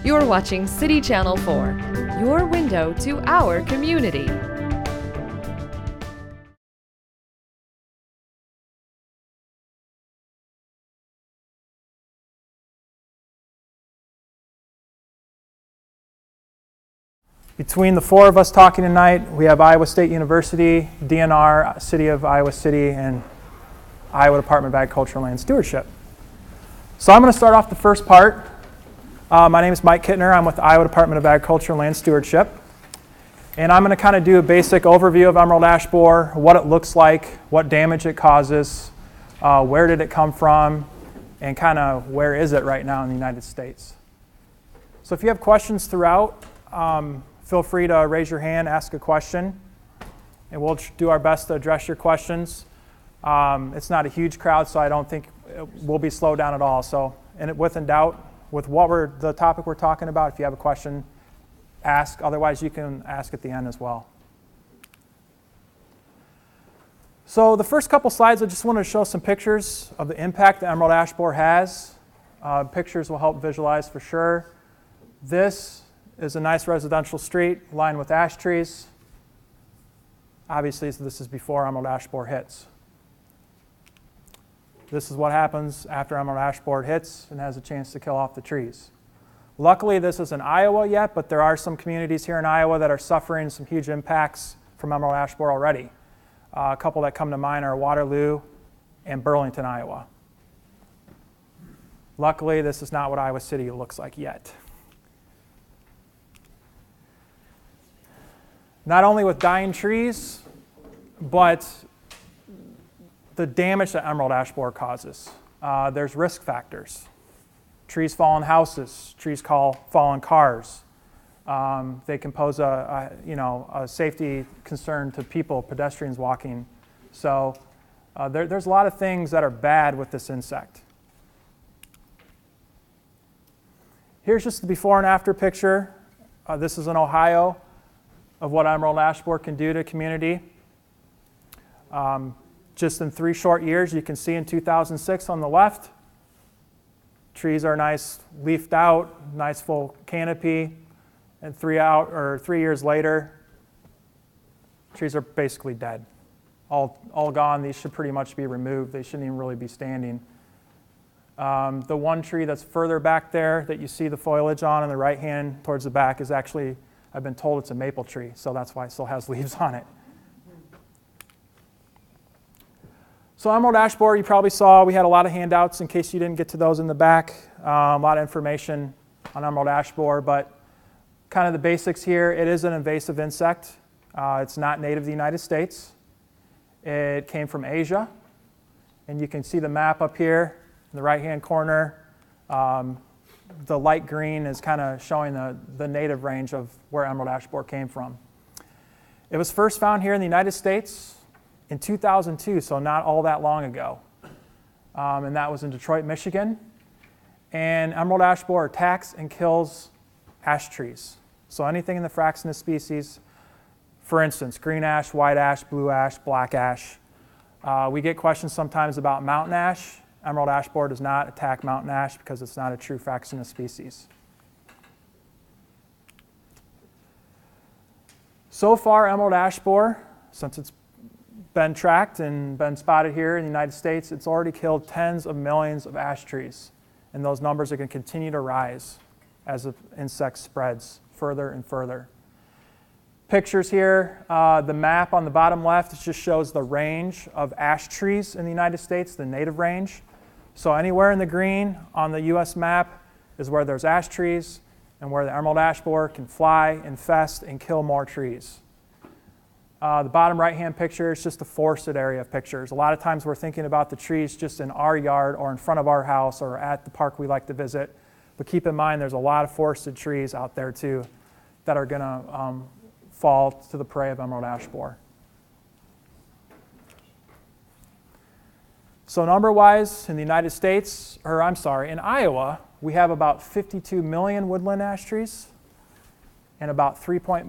You're watching City Channel 4, your window to our community. Between the four of us talking tonight, we have Iowa State University, DNR, City of Iowa City, and Iowa Department of Agriculture and Land Stewardship. So I'm going to start off the first part. My name is Mike Kittner. I'm with the Iowa Department of Agriculture and Land Stewardship. And I'm going to kind of do a basic overview of emerald ash borer, what it looks like, what damage it causes, where did it come from, and kind of where is it right now in the United States. So if you have questions throughout, feel free to raise your hand, ask a question, and we'll do our best to address your questions. It's not a huge crowd, so I don't think we'll be slowed down at all. So, with in doubt, with the topic we're talking about, if you have a question, ask. Otherwise, you can ask at the end as well. So the first couple slides, I just wanted to show some pictures of the impact the emerald ash borer has. Pictures will help visualize for sure. This is a nice residential street lined with ash trees. Obviously, this is before emerald ash borer hits. This is what happens after emerald ash borer hits and has a chance to kill off the trees. Luckily, this isn't Iowa yet, but there are some communities here in Iowa that are suffering some huge impacts from emerald ash borer already. A couple that come to mind are Waterloo and Burlington, Iowa. Luckily, this is not what Iowa City looks like yet. Not only with dying trees, but the damage that emerald ash borer causes. There's risk factors. Trees fall on houses, trees fall on cars. They can pose a safety concern to people, pedestrians walking. So there's a lot of things that are bad with this insect. Here's just the before and after picture. This is in Ohio, of what emerald ash borer can do to a community. Just in 3 short years, you can see in 2006 on the left, trees are nice, leafed out, nice full canopy, and 3 years later, trees are basically dead. All gone. These should pretty much be removed. They shouldn't even really be standing. The one tree that's further back there that you see the foliage on the right hand towards the back is actually, I've been told it's a maple tree, so that's why it still has leaves on it. So emerald ash borer, you probably saw, we had a lot of handouts in case you didn't get to those in the back. A lot of information on emerald ash borer, but kind of the basics here, it is an invasive insect. It's not native to the United States. It came from Asia, and you can see the map up here in the right-hand corner. The light green is kind of showing the native range of where emerald ash borer came from. It was first found here in the United States in 2002, so not all that long ago. And that was in Detroit, Michigan. And emerald ash borer attacks and kills ash trees. So anything in the Fraxinus species, for instance, green ash, white ash, blue ash, black ash. We get questions sometimes about mountain ash. Emerald ash borer does not attack mountain ash because it's not a true Fraxinus species. So far, emerald ash borer, since it's been tracked and been spotted here in the United States, it's already killed tens of millions of ash trees. And those numbers are going to continue to rise as the insect spreads further and further. Pictures here, the map on the bottom left just shows the range of ash trees in the United States, the native range. So anywhere in the green on the US map is where there's ash trees and where the emerald ash borer can fly, infest, and kill more trees. The bottom right-hand picture is just a forested area of pictures. A lot of times we're thinking about the trees just in our yard or in front of our house or at the park we like to visit. But keep in mind there's a lot of forested trees out there too that are going to fall to the prey of emerald ash borer. So number-wise, in the United States, in Iowa, we have about 52 million woodland ash trees and about 3.1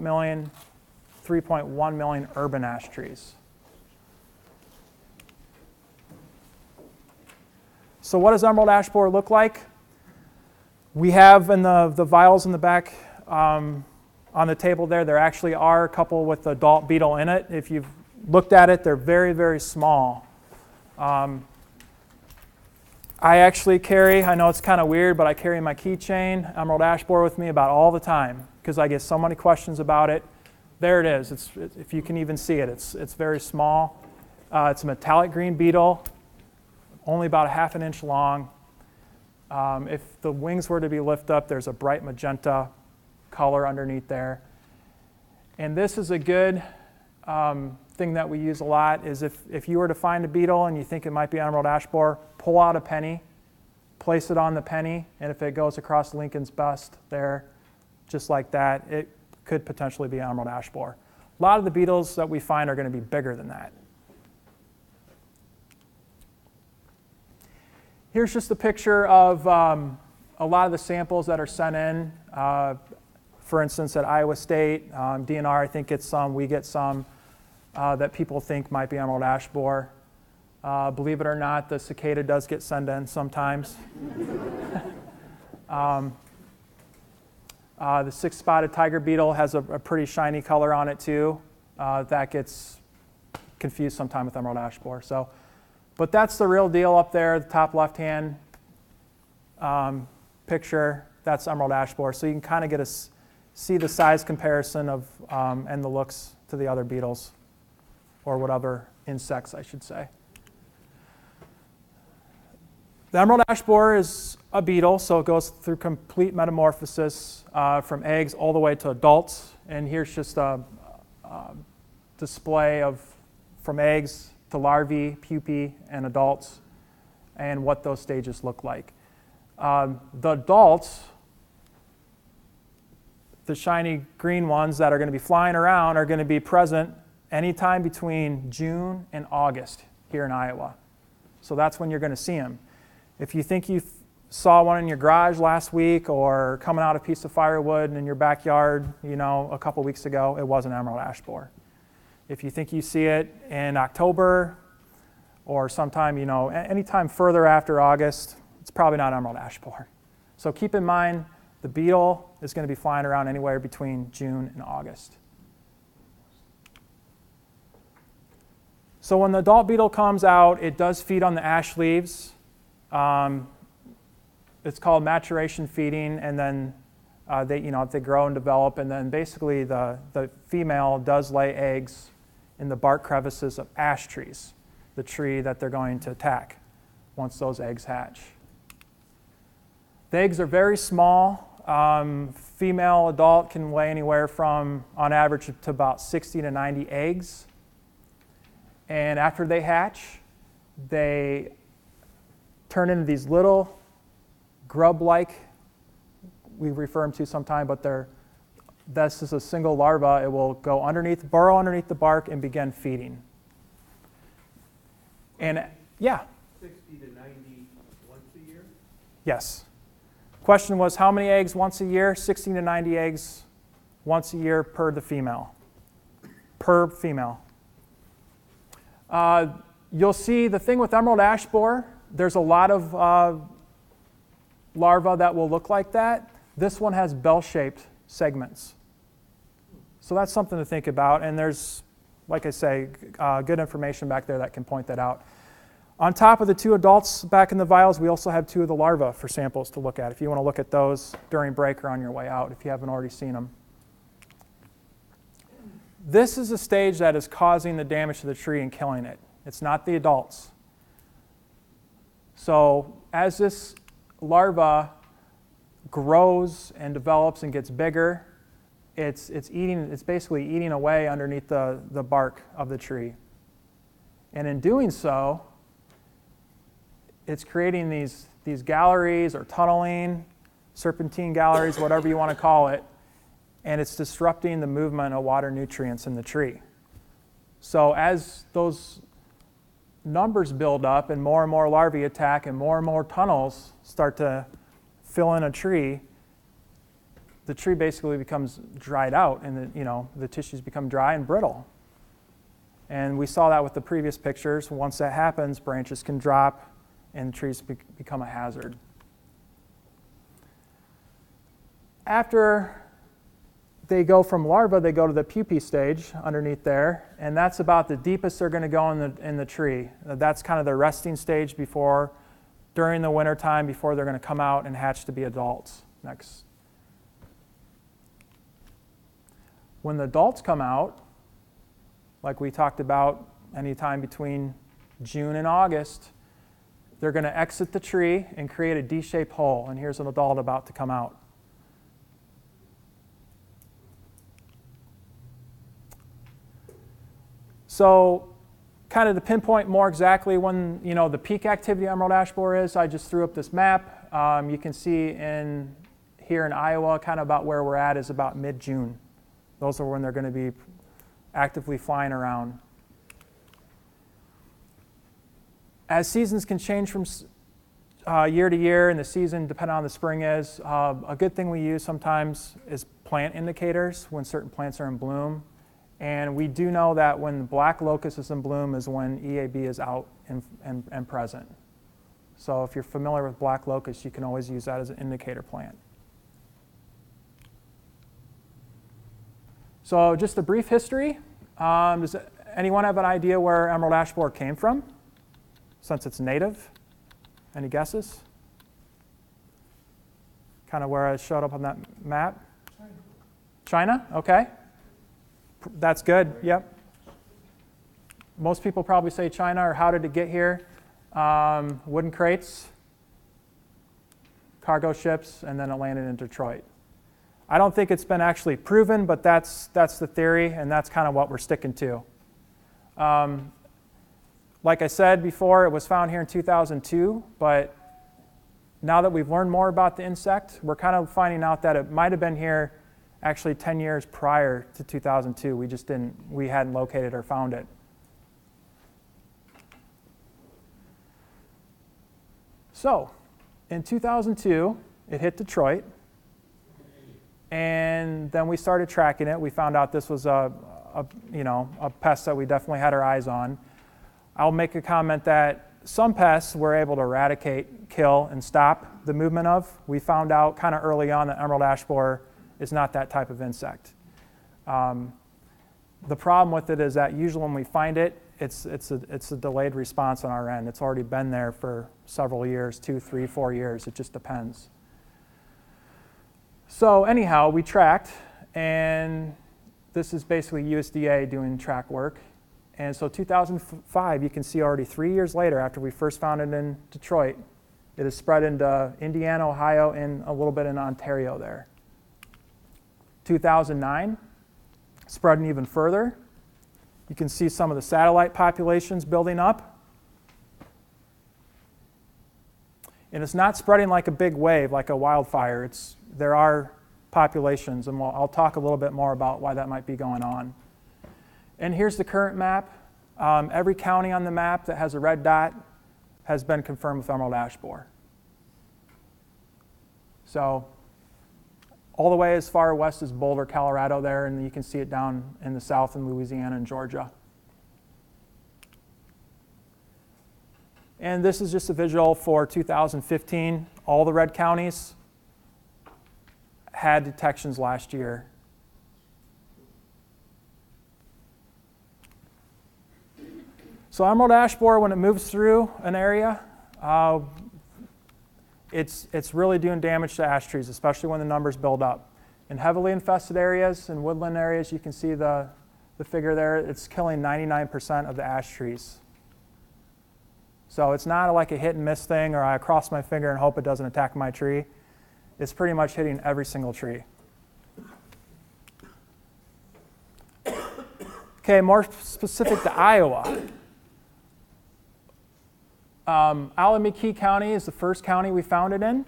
million urban ash trees. So what does emerald ash borer look like? We have in the vials in the back on the table there actually are a couple with the adult beetle in it. If you've looked at it, they're very, very small. I actually carry, I know it's kind of weird, but I carry my keychain emerald ash borer with me about all the time because I get so many questions about it. There it is. If you can even see it, it's very small. It's a metallic green beetle, only about a ½ an inch long. If the wings were to be lifted up, there's a bright magenta color underneath there. And this is a good thing that we use a lot is if you were to find a beetle and you think it might be emerald ash borer, pull out a penny, place it on the penny, and if it goes across Lincoln's bust there, just like that, it could potentially be emerald ash borer. A lot of the beetles that we find are going to be bigger than that. Here's just a picture of a lot of the samples that are sent in. For instance, at Iowa State, DNR, I think gets some, we get some that people think might be emerald ash borer. Believe it or not, the cicada does get sent in sometimes. The six-spotted tiger beetle has a pretty shiny color on it too. That gets confused sometimes with emerald ash borer. But that's the real deal up there, the top left-hand picture. That's emerald ash borer. So you can kind of see the size comparison of and the looks to the other beetles, or what other insects, I should say. The emerald ash borer is a beetle, so it goes through complete metamorphosis from eggs all the way to adults. And here's just a display of from eggs to larvae, pupae, and adults, and what those stages look like. The adults, the shiny green ones that are going to be flying around, are going to be present anytime between June and August here in Iowa. So that's when you're going to see them. If you think you saw one in your garage last week or coming out a piece of firewood in your backyard, a couple weeks ago, it wasn't emerald ash borer. If you think you see it in October or sometime, anytime further after August, it's probably not emerald ash borer. So keep in mind, the beetle is going to be flying around anywhere between June and August. So when the adult beetle comes out, it does feed on the ash leaves. It's called maturation feeding, and then they grow and develop, and then basically the female does lay eggs in the bark crevices of ash trees, the tree that they're going to attack once those eggs hatch. The eggs are very small. Female adult can weigh anywhere from, on average, to about 60 to 90 eggs. And after they hatch, they turn into these little grub-like, we refer them to sometime, but this is a single larva. It will go burrow underneath the bark and begin feeding. And yeah? 60 to 90 once a year? Yes. Question was how many eggs once a year? 60 to 90 eggs once a year per the female. Per female. You'll see the thing with emerald ash borer, there's a lot of larvae that will look like that. This one has bell-shaped segments. So that's something to think about, and there's, like I say, good information back there that can point that out. On top of the 2 adults back in the vials, we also have 2 of the larvae for samples to look at, if you want to look at those during break or on your way out, if you haven't already seen them. This is a stage that is causing the damage to the tree and killing it. It's not the adults. So as this larva grows and develops and gets bigger, it's basically eating away underneath the bark of the tree. And in doing so, it's creating these galleries or tunneling, serpentine galleries, whatever you want to call it, and it's disrupting the movement of water nutrients in the tree. So as those numbers build up and more larvae attack and more tunnels start to fill in a tree, the tree basically becomes dried out, and the tissues become dry and brittle. And we saw that with the previous pictures. Once that happens, branches can drop and trees become a hazard. after they go from larva, they go to the pupae stage underneath there, and that's about the deepest they're going to go in the tree. That's kind of their resting stage during the winter time before they're going to come out and hatch to be adults. Next. When the adults come out, like we talked about, anytime between June and August, they're going to exit the tree and create a D-shaped hole, and here's an adult about to come out. So kind of to pinpoint more exactly when the peak activity emerald ash borer is, I just threw up this map. You can see here in Iowa, kind of about where we're at is about mid-June. Those are when they're going to be actively flying around. As seasons can change from year to year, and the season, depending on the spring is, a good thing we use sometimes is plant indicators when certain plants are in bloom. And we do know that when black locust is in bloom is when EAB is out and present. So if you're familiar with black locust, you can always use that as an indicator plant. So just a brief history. Does anyone have an idea where emerald ash borer came from, since it's native? Any guesses? Kind of where it showed up on that map? China? Okay. That's good, yep. Most people probably say China, or how did it get here? Wooden crates, cargo ships, and then it landed in Detroit. I don't think it's been actually proven, but that's the theory, and that's kind of what we're sticking to. Like I said before, it was found here in 2002, but now that we've learned more about the insect, we're kind of finding out that it might have been here actually 10 years prior to 2002. We hadn't located or found it. So, in 2002, it hit Detroit, and then we started tracking it. We found out this was a pest that we definitely had our eyes on. I'll make a comment that some pests we're able to eradicate, kill, and stop the movement of. We found out kind of early on that emerald ash borer is not that type of insect. The problem with it is that usually when we find it, it's a delayed response on our end. It's already been there for several years, 2, 3, 4 years. It just depends. So anyhow, we tracked, and this is basically USDA doing track work. And so 2005, you can see already 3 years later, after we first found it in Detroit, it has spread into Indiana, Ohio, and a little bit in Ontario there. 2009, spreading even further. You can see some of the satellite populations building up. And it's not spreading like a big wave, like a wildfire. There are populations, and I'll talk a little bit more about why that might be going on. And here's the current map. Every county on the map that has a red dot has been confirmed with emerald ash borer. So all the way as far west as Boulder, Colorado there, and you can see it down in the south in Louisiana and Georgia. And this is just a visual for 2015. All the red counties had detections last year. So emerald ash borer, when it moves through an area, it's really doing damage to ash trees, especially when the numbers build up. In heavily infested areas and woodland areas, you can see the figure there. It's killing 99% of the ash trees. So it's not like a hit and miss thing, or I cross my finger and hope it doesn't attack my tree. It's pretty much hitting every single tree. Okay, more specific to Iowa. Alameda County is the first county we found it in,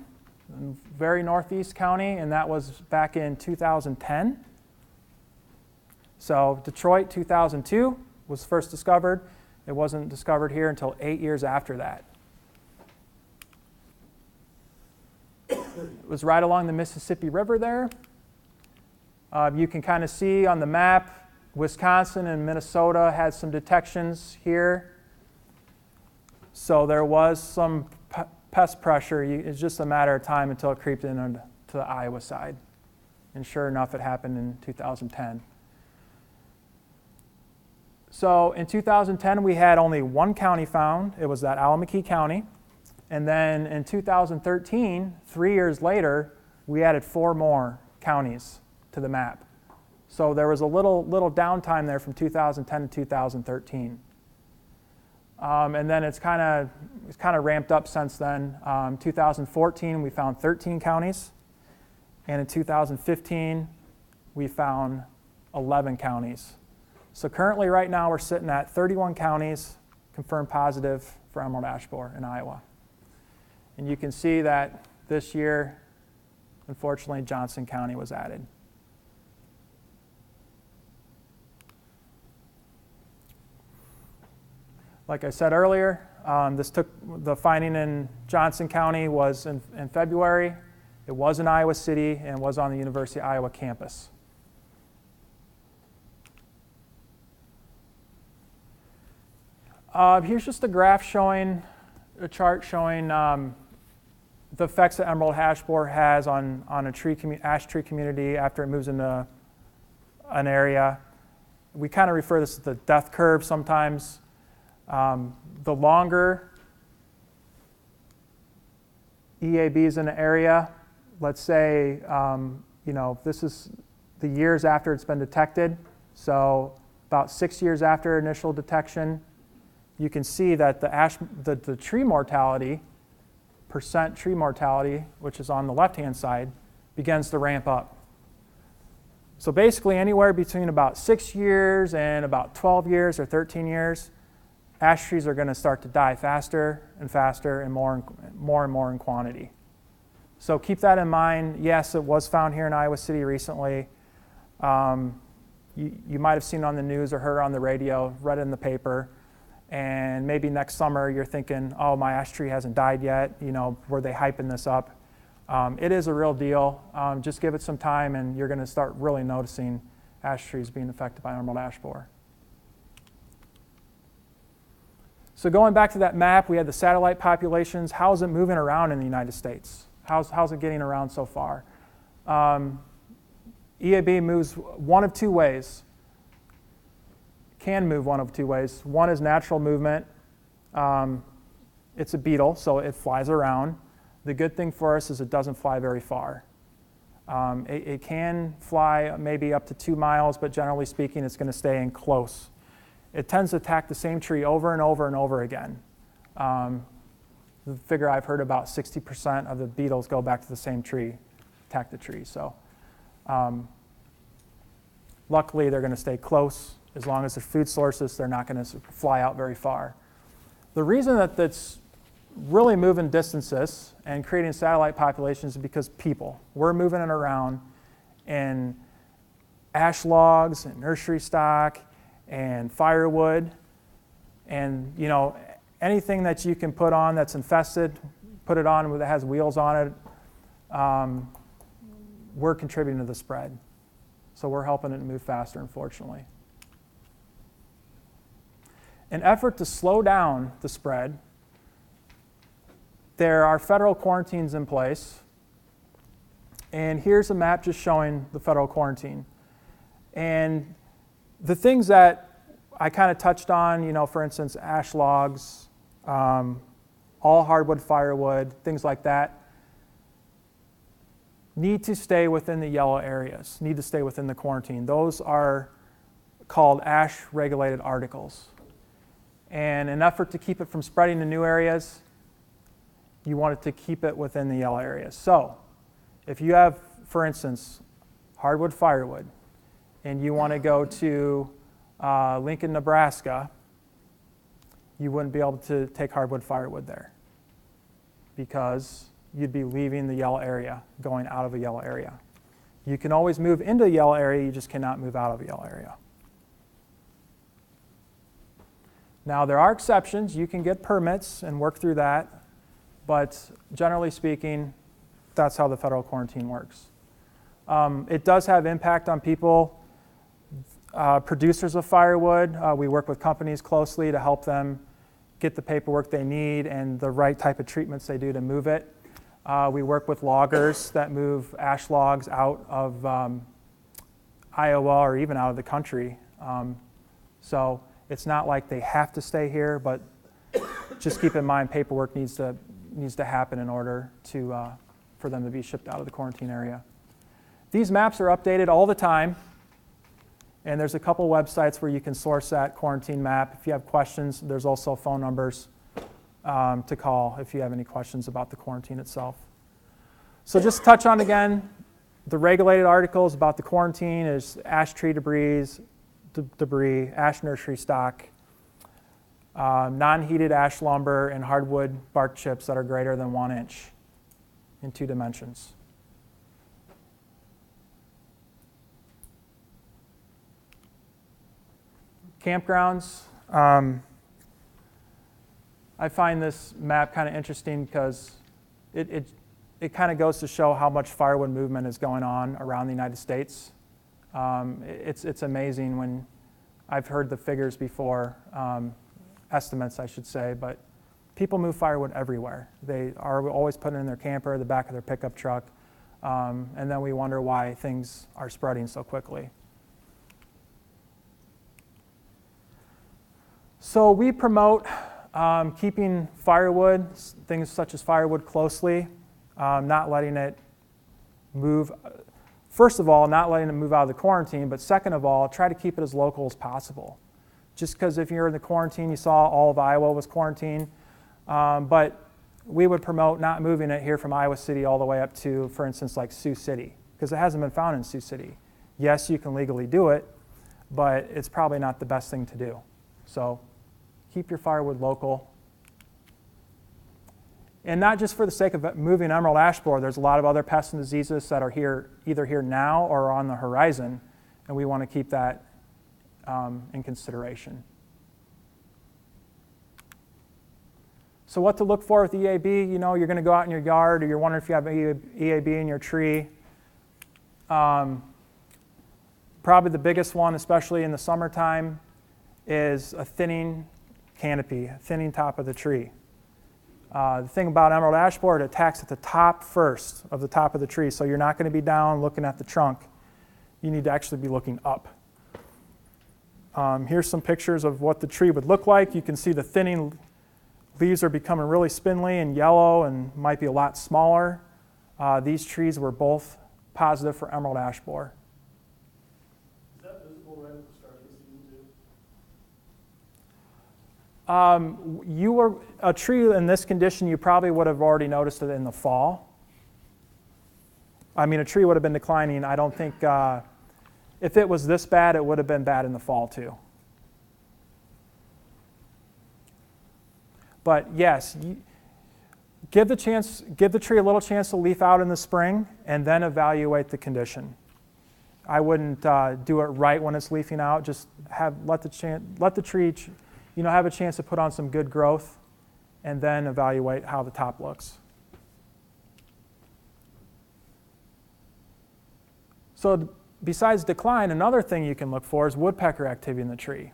very northeast county, and that was back in 2010. So Detroit, 2002, was first discovered. It wasn't discovered here until 8 years after that. It was right along the Mississippi River there. You can kind of see on the map, Wisconsin and Minnesota had some detections here. So there was some pest pressure. It's just a matter of time until it creeped into the Iowa side. And sure enough, it happened in 2010. So in 2010, we had only one county found. It was that Alameda County. And then in 2013, 3 years later, we added 4 more counties to the map. So there was a little downtime there from 2010 to 2013. And then it's kind of ramped up since then. 2014, we found 13 counties. And in 2015, we found 11 counties. So currently, right now, we're sitting at 31 counties confirmed positive for emerald ash borer in Iowa. And you can see that this year, unfortunately, Johnson County was added. Like I said earlier, the finding in Johnson County was in February. It was in Iowa City and was on the University of Iowa campus. Here's just a chart showing the effects that emerald ash borer has on a ash tree community after it moves into an area. We kind of refer to this as the death curve sometimes. The longer EAB is in an area, let's say, this is the years after it's been detected. So about 6 years after initial detection, you can see that the tree mortality, percent tree mortality, which is on the left-hand side, begins to ramp up. So basically anywhere between about 6 years and about 12 years or 13 years, ash trees are going to start to die faster and faster and more and more in quantity. So keep that in mind. Yes, it was found here in Iowa City recently. You might have seen it on the news or heard it on the radio, read it in the paper. And maybe next summer you're thinking, oh, my ash tree hasn't died yet. Were they hyping this up? It is a real deal. Just give it some time and you're going to start really noticing ash trees being affected by emerald ash borer. So going back to that map, we had the satellite populations. How is it moving around in the United States? How's it getting around so far? EAB moves one of two ways. Can move one of two ways. One is natural movement. It's a beetle, so it flies around. The good thing for us is it doesn't fly very far. It can fly maybe up to 2 miles, but generally speaking, it's going to stay in close. It tends to attack the same tree over and over and over again. The figure I've heard about 60% of the beetles go back to the same tree, attack the tree. So luckily, they're going to stay close. As long as they're food sources, they're not going to fly out very far. The reason that that's really moving distances and creating satellite populations is because people. We're moving it around in ash logs and nursery stock and firewood, and anything that you can put on that's infested, put it on that has wheels on it. We're contributing to the spread, so we're helping it move faster, unfortunately. In effort to slow down the spread, there are federal quarantines in place, and here's a map just showing the federal quarantine. And the things that I kind of touched on, for instance, ash logs, all hardwood firewood, things like that, need to stay within the yellow areas, need to stay within the quarantine. Those are called ash-regulated articles. And in an effort to keep it from spreading to new areas, you want it to keep it within the yellow areas. So if you have, for instance, hardwood firewood, and you want to go to Lincoln, Nebraska, you wouldn't be able to take hardwood firewood there because you'd be leaving the yellow area, going out of a yellow area. You can always move into the yellow area, you just cannot move out of the yellow area. Now, there are exceptions. You can get permits and work through that, but generally speaking, that's how the federal quarantine works. It does have impact on people. Producers of firewood, we work with companies closely to help them get the paperwork they need and the right type of treatments they do to move it. We work with loggers that move ash logs out of Iowa or even out of the country. So it's not like they have to stay here, but just keep in mind paperwork needs to happen in order for them to be shipped out of the quarantine area. These maps are updated all the time, and there's a couple websites where you can source that quarantine map. If you have questions, there's also phone numbers to call if you have any questions about the quarantine itself. So just to touch on again, the regulated articles about the quarantine is ash tree debris, ash nursery stock, non-heated ash lumber, and hardwood bark chips that are greater than 1 inch in 2 dimensions. Campgrounds. I find this map kind of interesting because it kind of goes to show how much firewood movement is going on around the United States. It's amazing when I've heard the figures before, estimates I should say, but people move firewood everywhere. They are always putting it in their camper, the back of their pickup truck, and then we wonder why things are spreading so quickly. So we promote keeping firewood, things such as firewood, closely, not letting it move. First of all, not letting it move out of the quarantine, but second of all, try to keep it as local as possible. Just because if you're in the quarantine, you saw all of Iowa was quarantined, but we would promote not moving it here from Iowa City all the way up to, for instance, like Sioux City, because it hasn't been found in Sioux City. Yes, you can legally do it, but it's probably not the best thing to do. So keep your firewood local. And not just for the sake of moving emerald ash borer, there's a lot of other pests and diseases that are here, either here now or on the horizon, and we want to keep that in consideration. So what to look for with EAB, you know, you're going to go out in your yard or you're wondering if you have EAB in your tree. Probably the biggest one, especially in the summertime, is a thinning canopy, a thinning top of the tree. The thing about emerald ash borer, it attacks at the top first of the top of the tree, so you're not going to be down looking at the trunk. You need to actually be looking up. Here's some pictures of what the tree would look like. You can see the thinning leaves are becoming really spindly and yellow and might be a lot smaller. These trees were both positive for emerald ash borer. Is that visible right at the start of the season too? A tree in this condition, you probably would have already noticed it in the fall. I mean, a tree would have been declining. I don't think, if it was this bad, it would have been bad in the fall too. But yes, give the tree a little chance to leaf out in the spring and then evaluate the condition. I wouldn't do it right when it's leafing out. Just let the tree, have a chance to put on some good growth, and then evaluate how the top looks. So besides decline, another thing you can look for is woodpecker activity in the tree.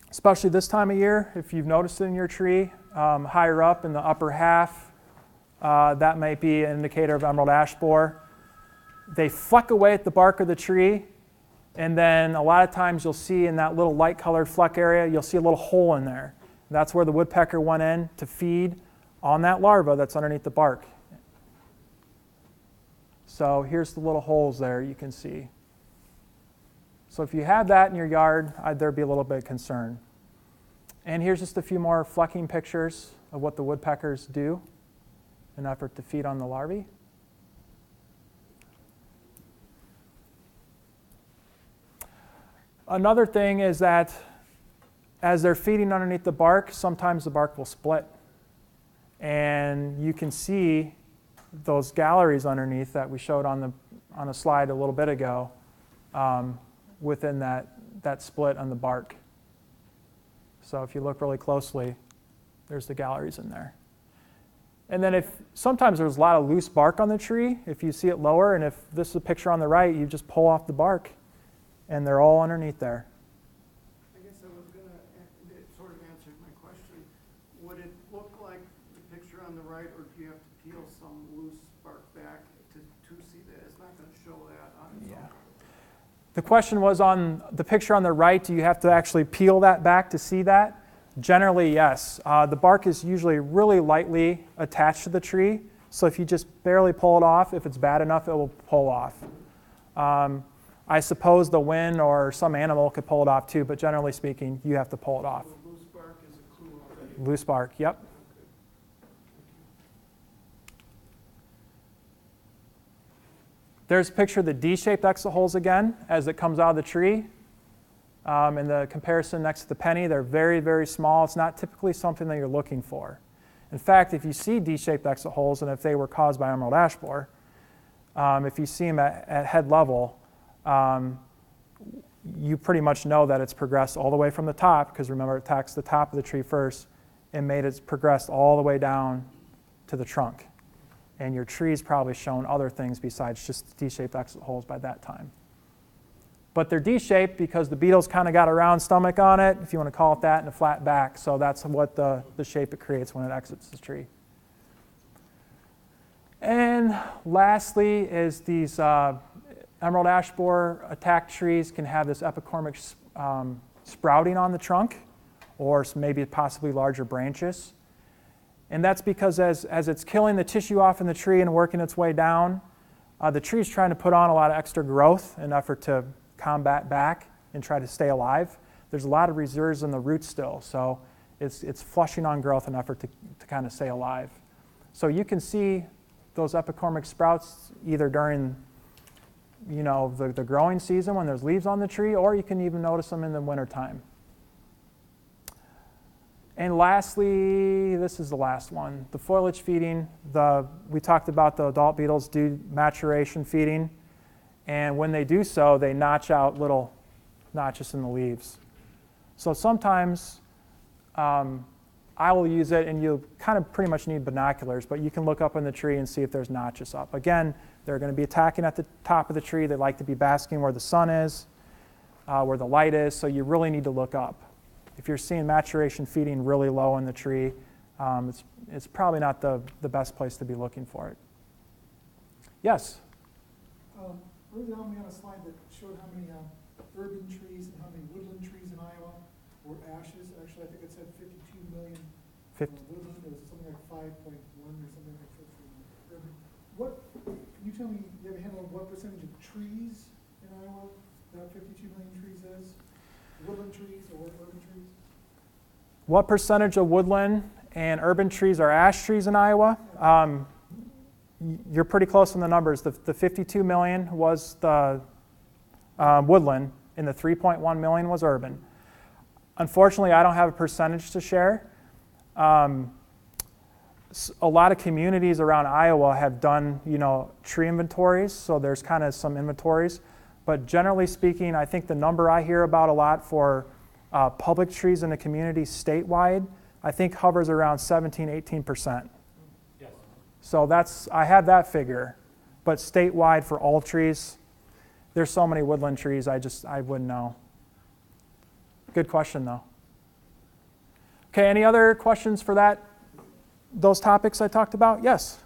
Especially this time of year, if you've noticed it in your tree, higher up in the upper half, that might be an indicator of emerald ash borer. They fleck away at the bark of the tree, and then a lot of times you'll see in that little light colored fleck area, you'll see a little hole in there. That's where the woodpecker went in to feed on that larva that's underneath the bark. So here's the little holes there you can see. So if you have that in your yard, there'd be a little bit of concern. And here's just a few more flecking pictures of what the woodpeckers do in an effort to feed on the larvae. Another thing is that as they're feeding underneath the bark, sometimes the bark will split. And you can see those galleries underneath that we showed on a slide a little bit ago within that split on the bark. So if you look really closely, there's the galleries in there. And then sometimes there's a lot of loose bark on the tree, if you see it lower, and if this is a picture on the right, you just pull off the bark, and they're all underneath there. I guess I was going to, it sort of answered my question. Would it look like The question was on the picture on the right, do you have to actually peel that back to see that? Generally, yes. The bark is usually really lightly attached to the tree, so if you just barely pull it off, if it's bad enough, it will pull off. I suppose the wind or some animal could pull it off too, but generally speaking, you have to pull it off. So loose bark is a clue already. Loose bark, yep. There's a picture of the D-shaped exit holes again as it comes out of the tree. In the comparison next to the penny, they're very, very small. It's not typically something that you're looking for. In fact, if you see D-shaped exit holes, and if they were caused by emerald ash borer, if you see them at head level, you pretty much know that it's progressed all the way from the top, because remember, it attacks the top of the tree first, and made it progressed all the way down to the trunk. And your tree's probably shown other things besides just D-shaped exit holes by that time. But they're D-shaped because the beetle's kind of got a round stomach on it, if you want to call it that, and a flat back. So that's what the shape it creates when it exits the tree. And lastly is these emerald ash borer attacked trees can have this epicormic sprouting on the trunk, or maybe possibly larger branches. And that's because as it's killing the tissue off in the tree and working its way down, the tree's trying to put on a lot of extra growth in an effort to combat back and try to stay alive. There's a lot of reserves in the roots still, so it's flushing on growth in an effort to kind of stay alive. So you can see those epicormic sprouts either during the growing season when there's leaves on the tree, or you can even notice them in the wintertime. And lastly, this is the last one, the foliage feeding. We talked about the adult beetles do maturation feeding, and when they do so, they notch out little notches in the leaves. So sometimes I will use it, and you kind of pretty much need binoculars, but you can look up in the tree and see if there's notches up. Again, they're going to be attacking at the top of the tree. They like to be basking where the sun is, where the light is, so you really need to look up. If you're seeing maturation feeding really low in the tree, it's probably not the best place to be looking for it. Yes? Earlier on, we had a slide that showed how many urban trees and how many woodland trees in Iowa were ashes. Actually, I think it said 52 million woodland. It was something like 5.1 or something like that. Urban. Can you tell me, do you have a handle on what percentage of trees in Iowa that 52 million trees is? Woodland trees or urban trees? What percentage of woodland and urban trees are ash trees in Iowa? You're pretty close on the numbers. The 52 million was the woodland, and the 3.1 million was urban. Unfortunately, I don't have a percentage to share. A lot of communities around Iowa have done, tree inventories, so there's kind of some inventories. But generally speaking, I think the number I hear about a lot for public trees in the community statewide, I think hovers around 17, 18%. Yes. So I have that figure. But statewide for all trees, there's so many woodland trees, I wouldn't know. Good question though. Okay, any other questions for those topics I talked about? Yes?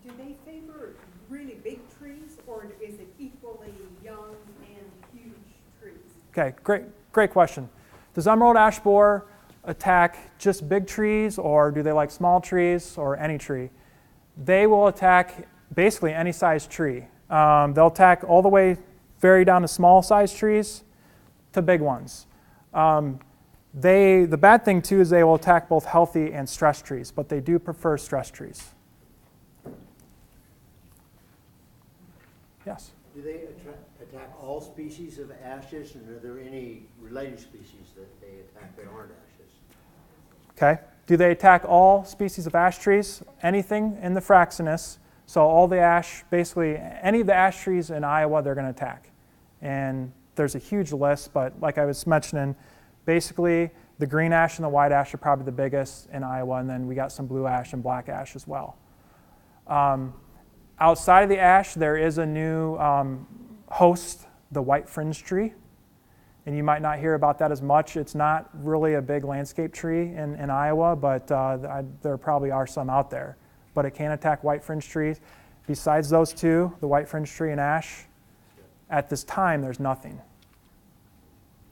Do they favor really big trees, or is it equally young and huge trees? Okay, great question. Does emerald ash borer attack just big trees, or do they like small trees or any tree? They will attack basically any size tree. They'll attack all the way very down to small size trees to big ones. The bad thing too is they will attack both healthy and stress trees, but they do prefer stress trees. Yes? Do they attack all species of ashes, and are there any related species that they attack that aren't ashes? Okay. Do they attack all species of ash trees? Anything in the Fraxinus. So all the ash, basically any of the ash trees in Iowa, they're going to attack. And there's a huge list, but like I was mentioning, basically the green ash and the white ash are probably the biggest in Iowa, and then we got some blue ash and black ash as well. Outside of the ash, there is a new host, the white fringe tree. And you might not hear about that as much. It's not really a big landscape tree in Iowa, but there probably are some out there. But it can attack white fringe trees. Besides those two, the white fringe tree and ash, at this time, there's nothing.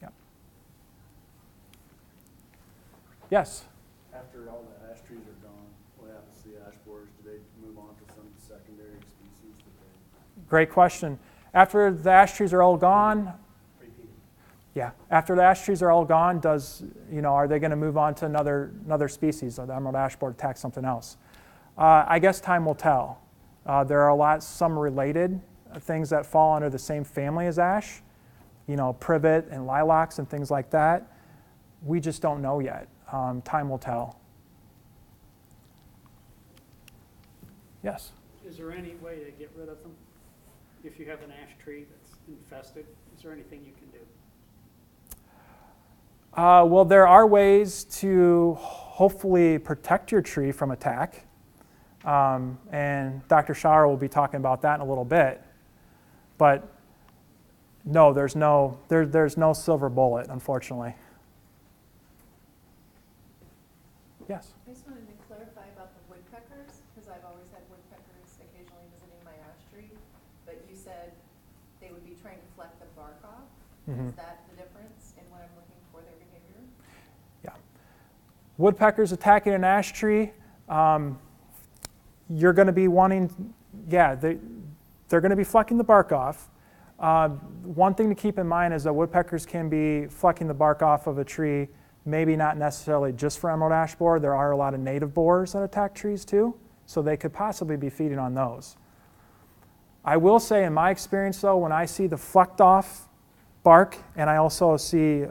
Yep. Yes? After all the ash trees are gone, what happens to the ash borers? Do they move on to some secondary species that they Great question. After the ash trees are all gone, repeat? yeah, after the ash trees are all gone, are they going to move on to another species, or the emerald ash borer attack something else? I guess time will tell. There are some related things that fall under the same family as ash, privet and lilacs and things like that. We just don't know yet. Time will tell. Yes? Is there any way to get rid of them? If you have an ash tree that's infested, is there anything you can do? Well, there are ways to hopefully protect your tree from attack. And Dr. Schauer will be talking about that in a little bit. But no, there's no silver bullet, unfortunately. Yes? I just wanted to clarify about the woodpeckers, because I've always had woodpeckers occasionally visiting my ash tree, but you said they would be trying to fleck the bark off. Mm-hmm. Is that the difference in what I'm looking for their behavior? Yeah. Woodpeckers attacking an ash tree, you're going to be wanting, they're going to be flecking the bark off. One thing to keep in mind is that woodpeckers can be flecking the bark off of a tree, maybe not necessarily just for emerald ash borer. There are a lot of native borers that attack trees too, so they could possibly be feeding on those. I will say in my experience though, when I see the flecked off bark and I also see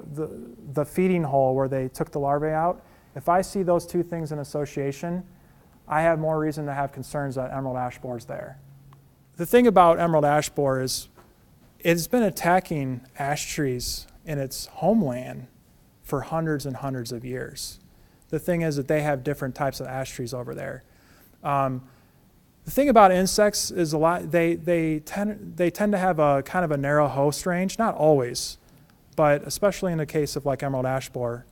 the feeding hole where they took the larvae out, if I see those two things in association, I have more reason to have concerns that emerald ash borer is there. The thing about emerald ash borer is it's been attacking ash trees in its homeland for hundreds and hundreds of years. The thing is that they have different types of ash trees over there. The thing about insects is they tend to have a kind of a narrow host range, not always, but especially in the case of like emerald ash borer.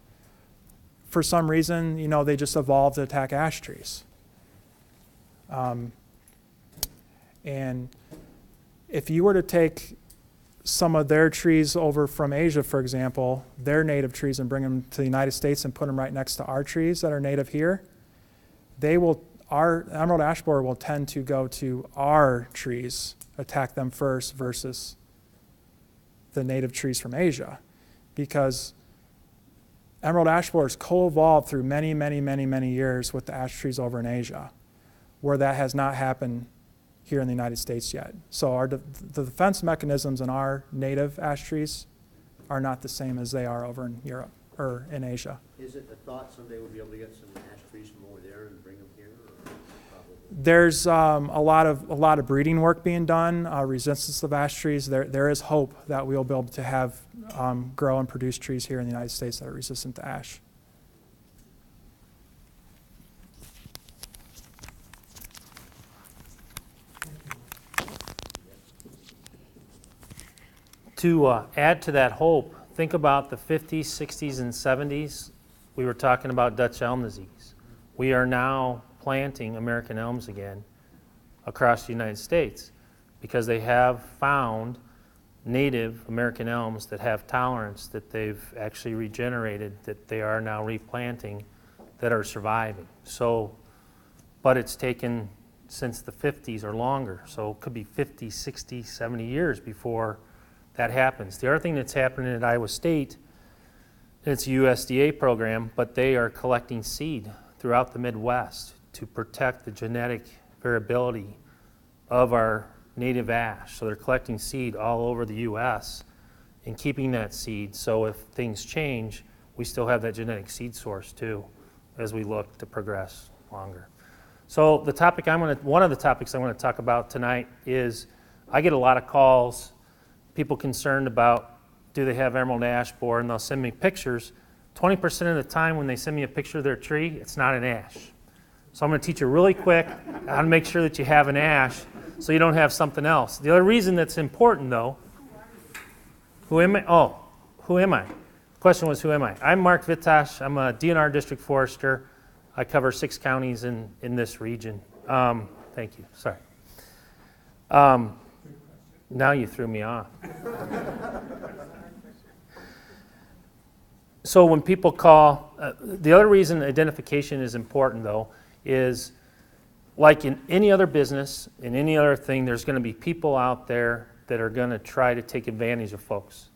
For some reason, they just evolved to attack ash trees. And if you were to take some of their trees over from Asia, for example, their native trees, and bring them to the United States and put them right next to our trees that are native here, our emerald ash borer will tend to go to our trees, attack them first versus the native trees from Asia, because emerald ash borers co-evolved through many, many, many, many years with the ash trees over in Asia, where that has not happened here in the United States yet. So the defense mechanisms in our native ash trees are not the same as they are over in Europe or in Asia. Is it the thought someday we'll be able to get some ash trees from over there and bring them here? Or probably? There's a lot of breeding work being done, resistance of ash trees. There is hope that we'll be able to have grow and produce trees here in the United States that are resistant to ash. To add to that hope, think about the 50s, 60s, and 70s. We were talking about Dutch elm disease. We are now planting American elms again across the United States because they have found native American elms that have tolerance, that they've actually regenerated, that they are now replanting, that are surviving. So, but it's taken since the 50s or longer, so it could be 50, 60, 70 years before that happens. The other thing that's happening at Iowa State, it's a USDA program, but they are collecting seed throughout the Midwest to protect the genetic variability of our native ash. So they're collecting seed all over the U.S. and keeping that seed, so if things change, we still have that genetic seed source too as we look to progress longer. So the topic one of the topics I want to talk about tonight is I get a lot of calls, people concerned about do they have emerald ash borer, and they'll send me pictures. 20% of the time when they send me a picture of their tree, it's not an ash. So I'm going to teach you really quick how to make sure that you have an ash so you don't have something else. The other reason that's important though, who am I? Oh, who am I? The question was, who am I? I'm Mark Vitash. I'm a DNR district forester. I cover 6 counties in this region. Thank you. Sorry. Now you threw me off. So when people call, the other reason identification is important though is like in any other business, in any other thing, there's going to be people out there that are going to try to take advantage of folks.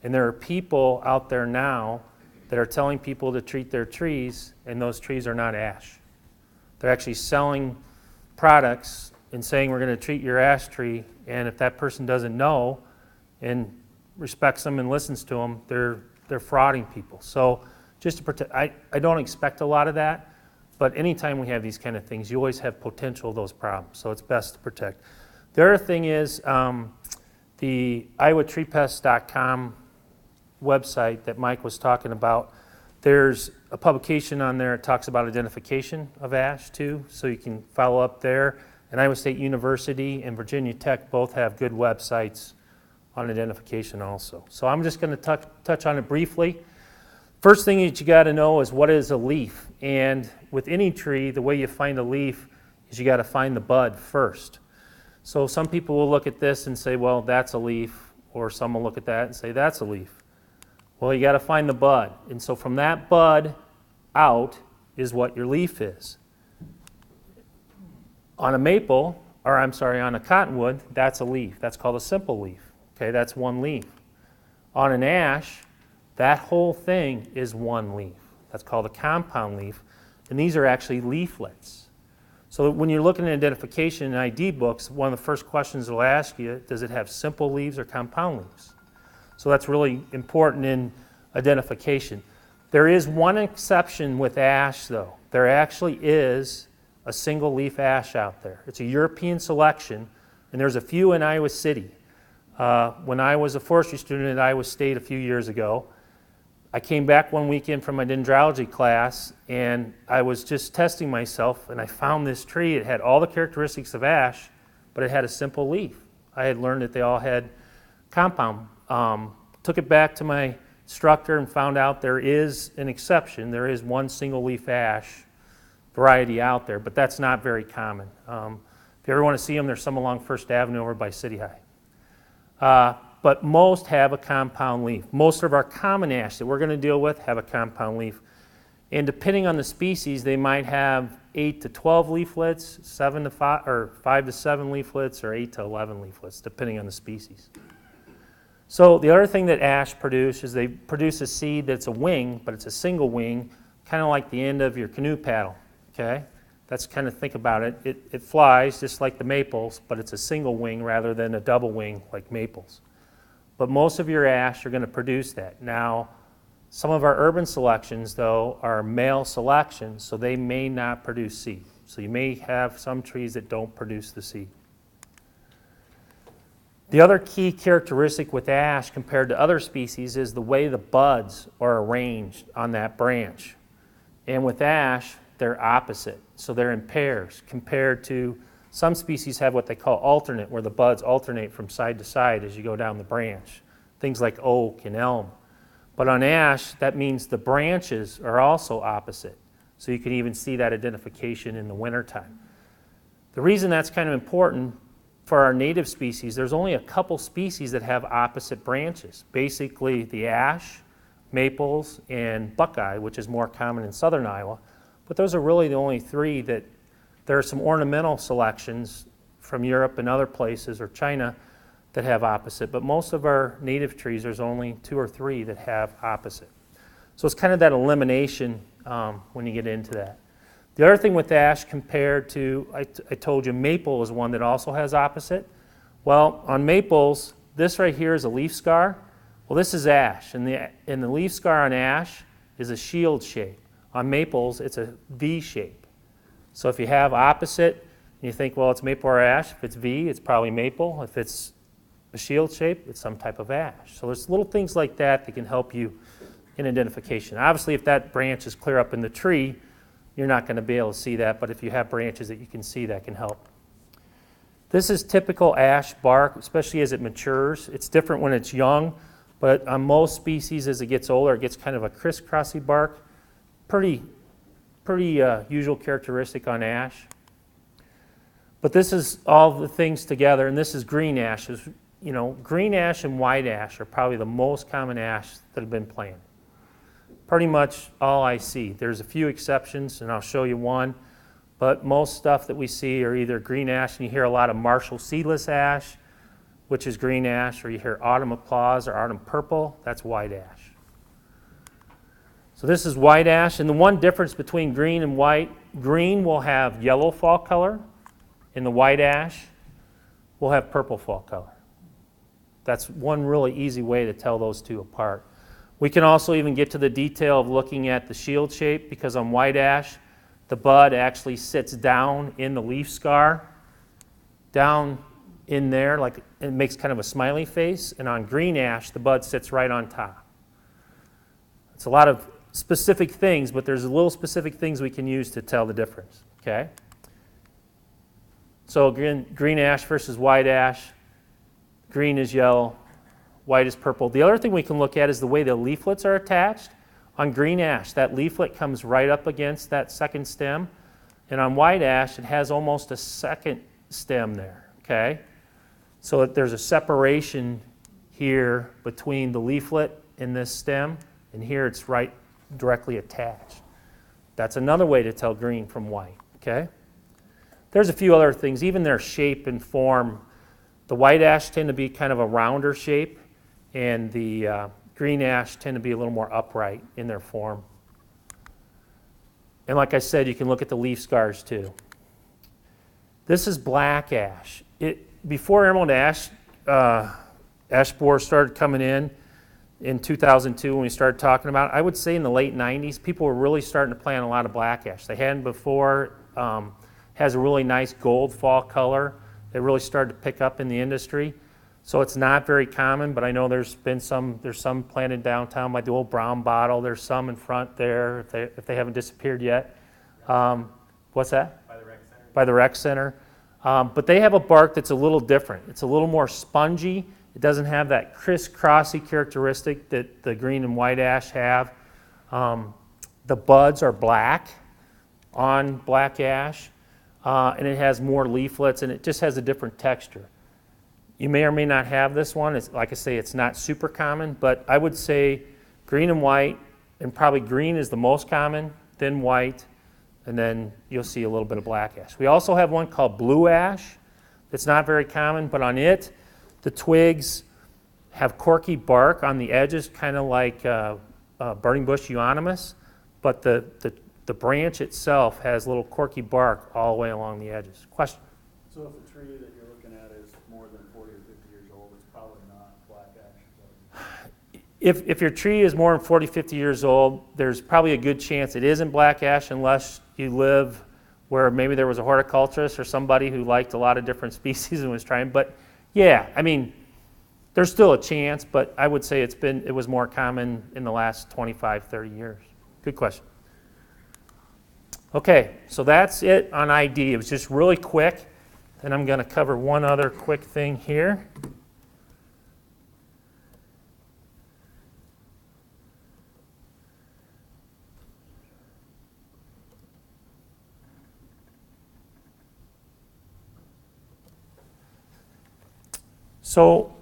And there are people out there now that are telling people to treat their trees, and those trees are not ash. They're actually selling products and saying we're going to treat your ash tree, and if that person doesn't know and respects them and listens to them, they're frauding people. So just to protect, I don't expect a lot of that, but anytime we have these kind of things, you always have potential of those problems, so it's best to protect. The other thing is the iowatreepest.com website that Mike was talking about, there's a publication on there that talks about identification of ash too, so you can follow up there. And Iowa State University and Virginia Tech both have good websites on identification also. So I'm just going to touch on it briefly. First thing that you got to know is what is a leaf. And with any tree, the way you find a leaf is you got to find the bud first. So some people will look at this and say, well, that's a leaf, or some will look at that and say, that's a leaf. Well, you got to find the bud. And so from that bud out is what your leaf is. On a maple, or I'm sorry, on a cottonwood, that's a leaf. That's called a simple leaf. Okay, that's one leaf. On an ash, that whole thing is one leaf. That's called a compound leaf. And these are actually leaflets. So when you're looking at identification in ID books, one of the first questions they'll ask you, does it have simple leaves or compound leaves? So that's really important in identification. There is one exception with ash, though. There actually is a single leaf ash out there. It's a European selection, and there's a few in Iowa City. When I was a forestry student at Iowa State a few years ago, I came back one weekend from my dendrology class, and I was just testing myself, and I found this tree. It had all the characteristics of ash, but it had a simple leaf. I had learned that they all had compound. Took it back to my instructor and found out there is an exception. There is one single leaf ash variety out there, but that's not very common. If you ever want to see them, there's some along First Avenue over by City High. But most have a compound leaf. Most of our common ash that we're going to deal with have a compound leaf. And depending on the species, they might have 8 to 12 leaflets, 7 to 5, or 5 to 7 leaflets, or 8 to 11 leaflets, depending on the species. So the other thing that ash produce is they produce a seed that's a wing, but it's a single wing, kind of like the end of your canoe paddle, okay? That's kind of, think about it. It flies just like the maples, but it's a single wing rather than a double wing like maples. But most of your ash are going to produce that. Now, some of our urban selections, though, are male selections, so they may not produce seed. So you may have some trees that don't produce the seed. The other key characteristic with ash compared to other species is the way the buds are arranged on that branch. And with ash, they're opposite. So they're in pairs compared to some species have what they call alternate, where the buds alternate from side to side as you go down the branch. Things like oak and elm. But on ash, that means the branches are also opposite. So you can even see that identification in the wintertime. The reason that's kind of important for our native species, there's only a couple species that have opposite branches. Basically the ash, maples, and buckeye, which is more common in southern Iowa. But those are really the only three that there are some ornamental selections from Europe and other places, or China, that have opposite. But most of our native trees, there's only 2 or 3 that have opposite. So it's kind of that elimination when you get into that. The other thing with ash compared to, I told you maple is one that also has opposite. Well, on maples, this right here is a leaf scar. Well, this is ash, and the leaf scar on ash is a shield shape. On maples, it's a V shape. So if you have opposite, and you think, well, it's maple or ash. If it's V, it's probably maple. If it's a shield shape, it's some type of ash. So there's little things like that that can help you in identification. Obviously, if that branch is clear up in the tree, you're not going to be able to see that, but if you have branches that you can see, that can help. This is typical ash bark, especially as it matures. It's different when it's young, but on most species, as it gets older, it gets kind of a crisscrossy bark. Pretty usual characteristic on ash. But this is all the things together, and this is green ash. you know, green ash and white ash are probably the most common ash that have been planted. Pretty much all I see. There's a few exceptions, and I'll show you one, but most stuff that we see are either green ash, and you hear a lot of Marshall seedless ash, which is green ash, or you hear autumn applause or autumn purple, that's white ash. So this is white ash, and the one difference between green and white, green will have yellow fall color, and the white ash will have purple fall color. That's one really easy way to tell those two apart. We can also even get to the detail of looking at the shield shape, because on white ash, the bud actually sits down in the leaf scar, down in there, like it makes kind of a smiley face, and on green ash, the bud sits right on top. It's a lot of specific things, but there's little specific things we can use to tell the difference, okay? So green ash versus white ash. Green is yellow, white is purple. The other thing we can look at is the way the leaflets are attached. On green ash, that leaflet comes right up against that second stem, and on white ash, it has almost a second stem there, okay? So there's a separation here between the leaflet and this stem, and here it's right directly attached. That's another way to tell green from white, okay? There's a few other things, even their shape and form. The white ash tend to be kind of a rounder shape, and the green ash tend to be a little more upright in their form. And like I said, you can look at the leaf scars too. This is black ash. Before emerald ash borer started coming in 2002 when we started talking about it, I would say in the late 90s, people were really starting to plant a lot of black ash. They hadn't before. Has a really nice gold fall color. It really started to pick up in the industry. So it's not very common, but I know there's some planted downtown by the old brown bottle. There's some in front there if they haven't disappeared yet. What's that? By the rec center. By the rec center. But they have a bark that's a little different. It's a little more spongy. It doesn't have that crisscrossy characteristic that the green and white ash have. The buds are black on black ash, and it has more leaflets, and it just has a different texture. You may or may not have this one. It's, like I say, it's not super common, but I would say green and white, and probably green is the most common, then white, and then you'll see a little bit of black ash. We also have one called blue ash. It's not very common, but on it, the twigs have corky bark on the edges, kind of like burning bush euonymus, but the branch itself has little corky bark all the way along the edges. Question? So if a tree that you're looking at is more than 40 or 50 years old, it's probably not black ash. If your tree is more than 40, 50 years old, there's probably a good chance it isn't black ash unless you live where maybe there was a horticulturist or somebody who liked a lot of different species and was trying. But yeah, I mean, there's still a chance, but I would say it was more common in the last 25, 30 years. Good question. Okay, so that's it on ID. It was just really quick. Then I'm going to cover one other quick thing here. So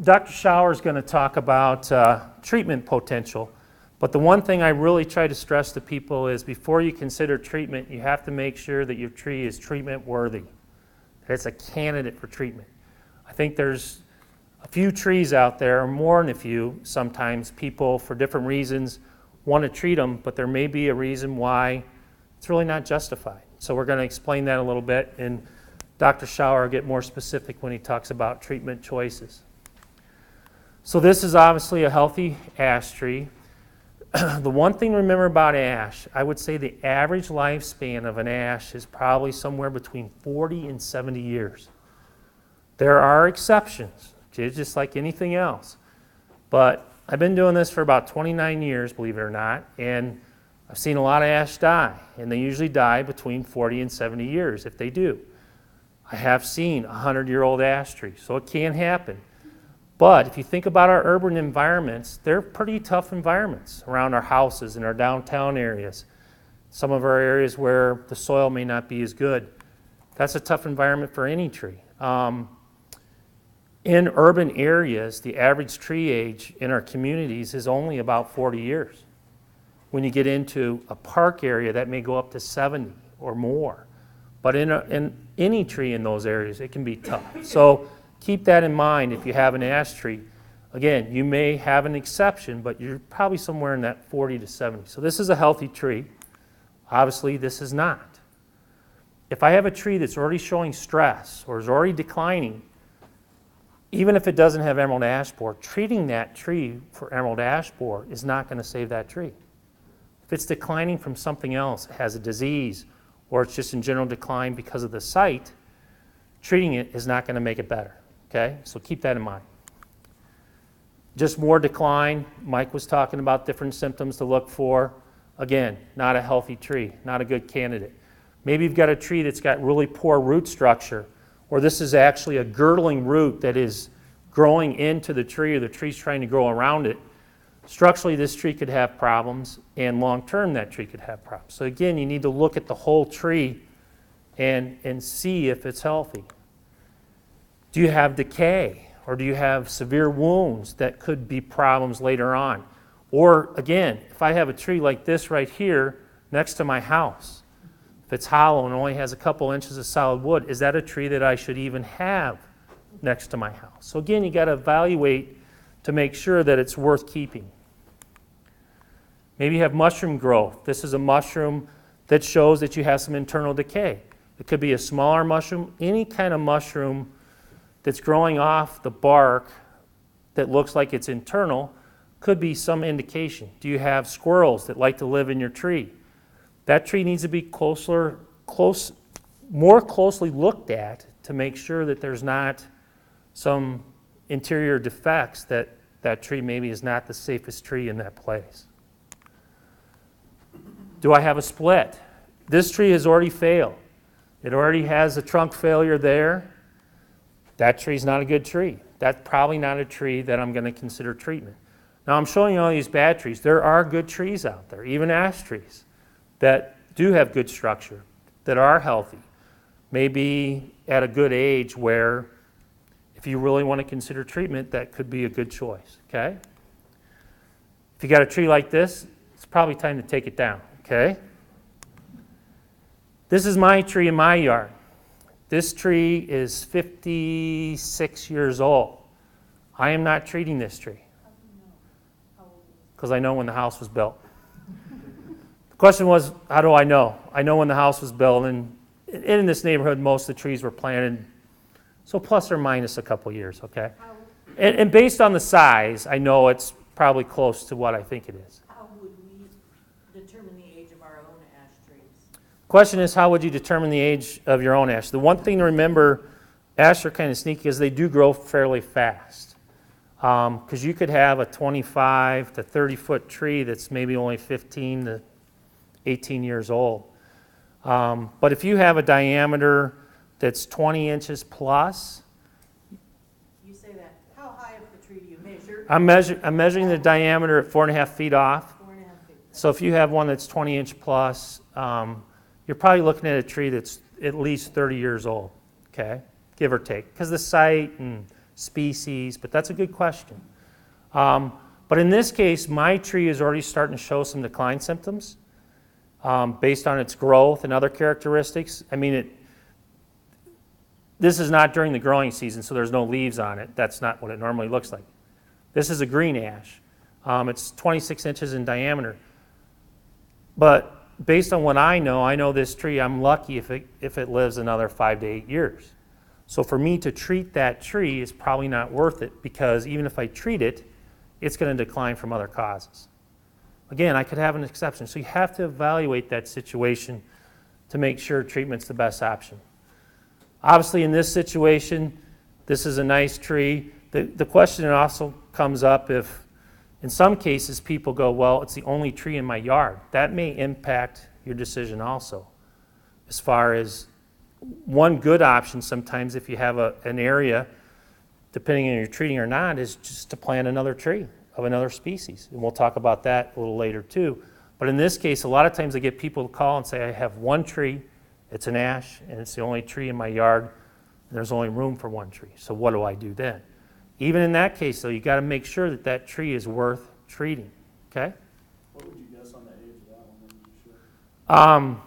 Dr. Schauer is going to talk about treatment potential. But the one thing I really try to stress to people is before you consider treatment, you have to make sure that your tree is treatment worthy, that it's a candidate for treatment. I think there's a few trees out there, or more than a few, sometimes people, for different reasons, want to treat them, but there may be a reason why it's really not justified. So we're going to explain that a little bit, and Dr. Schauer will get more specific when he talks about treatment choices. So this is obviously a healthy ash tree. The one thing to remember about ash, I would say the average lifespan of an ash is probably somewhere between 40 and 70 years. There are exceptions, just like anything else. But I've been doing this for about 29 years, believe it or not, and I've seen a lot of ash die, and they usually die between 40 and 70 years if they do. I have seen a 100-year-old ash tree, so it can happen. But if you think about our urban environments, they're pretty tough environments around our houses and our downtown areas. Some of our areas where the soil may not be as good. That's a tough environment for any tree. In urban areas, the average tree age in our communities is only about 40 years. When you get into a park area, that may go up to 70 or more. But in any tree in those areas, it can be tough. So keep that in mind if you have an ash tree. Again, you may have an exception, but you're probably somewhere in that 40 to 70. So this is a healthy tree. Obviously, this is not. If I have a tree that's already showing stress or is already declining, even if it doesn't have emerald ash borer, treating that tree for emerald ash borer is not going to save that tree. If it's declining from something else, it has a disease, or it's just in general decline because of the site, treating it is not going to make it better. Okay? So keep that in mind. Just more decline. Mike was talking about different symptoms to look for. Again, not a healthy tree, not a good candidate. Maybe you've got a tree that's got really poor root structure, or this is actually a girdling root that is growing into the tree, or the tree's trying to grow around it. Structurally, this tree could have problems, and long-term, that tree could have problems. So again, you need to look at the whole tree and see if it's healthy. Do you have decay, or do you have severe wounds that could be problems later on? Or again, if I have a tree like this right here next to my house, if it's hollow and only has a couple inches of solid wood, is that a tree that I should even have next to my house? So again, you got to evaluate to make sure that it's worth keeping. Maybe you have mushroom growth. This is a mushroom that shows that you have some internal decay. It could be a smaller mushroom, any kind of mushroom that's growing off the bark that looks like it's internal could be some indication. Do you have squirrels that like to live in your tree? That tree needs to be more closely looked at to make sure that there's not some interior defects that that tree maybe is not the safest tree in that place. Do I have a split? This tree has already failed. It already has a trunk failure there. That tree's not a good tree. That's probably not a tree that I'm going to consider treatment. Now I'm showing you all these bad trees. There are good trees out there, even ash trees, that do have good structure, that are healthy, maybe at a good age where if you really want to consider treatment, that could be a good choice, okay? If you got a tree like this, it's probably time to take it down, okay? This is my tree in my yard. This tree is 56 years old. I am not treating this tree because I know when the house was built. The question was, how do I know? I know when the house was built, and in this neighborhood, most of the trees were planted, so plus or minus a couple years, okay? And based on the size, I know it's probably close to what I think it is. How would we determine the age of our own ash trees? Question is, how would you determine the age of your own ash? The one thing to remember, ash are kind of sneaky because they do grow fairly fast. Because you could have a 25 to 30 foot tree that's maybe only 15 to 18 years old. But if you have a diameter that's 20 inches plus. You say that. How high of the tree do you measure? I'm measuring the diameter at 4.5 feet off. 4.5 feet. So if you have one that's 20 inch plus, you're probably looking at a tree that's at least 30 years old, okay? Give or take, because the site and species, but that's a good question. But in this case, my tree is already starting to show some decline symptoms based on its growth and other characteristics. I mean, this is not during the growing season, so there's no leaves on it. That's not what it normally looks like. This is a green ash. It's 26 inches in diameter. But based on what I know this tree, I'm lucky if it lives another 5 to 8 years. So for me to treat that tree is probably not worth it, because even if I treat it, it's going to decline from other causes. Again, I could have an exception. So you have to evaluate that situation to make sure treatment's the best option. Obviously, in this situation, this is a nice tree. The question also comes up if, in some cases, people go, well, it's the only tree in my yard. That may impact your decision also. As far as one good option sometimes, if you have an area, depending on if you're treating or not, is just to plant another tree of another species. And we'll talk about that a little later too. But in this case, a lot of times I get people to call and say, I have one tree, it's an ash, and it's the only tree in my yard, and there's only room for one tree. So what do I do then? Even in that case, though, you got to make sure that that tree is worth treating, okay? What would you guess on the age of that one? When did you show?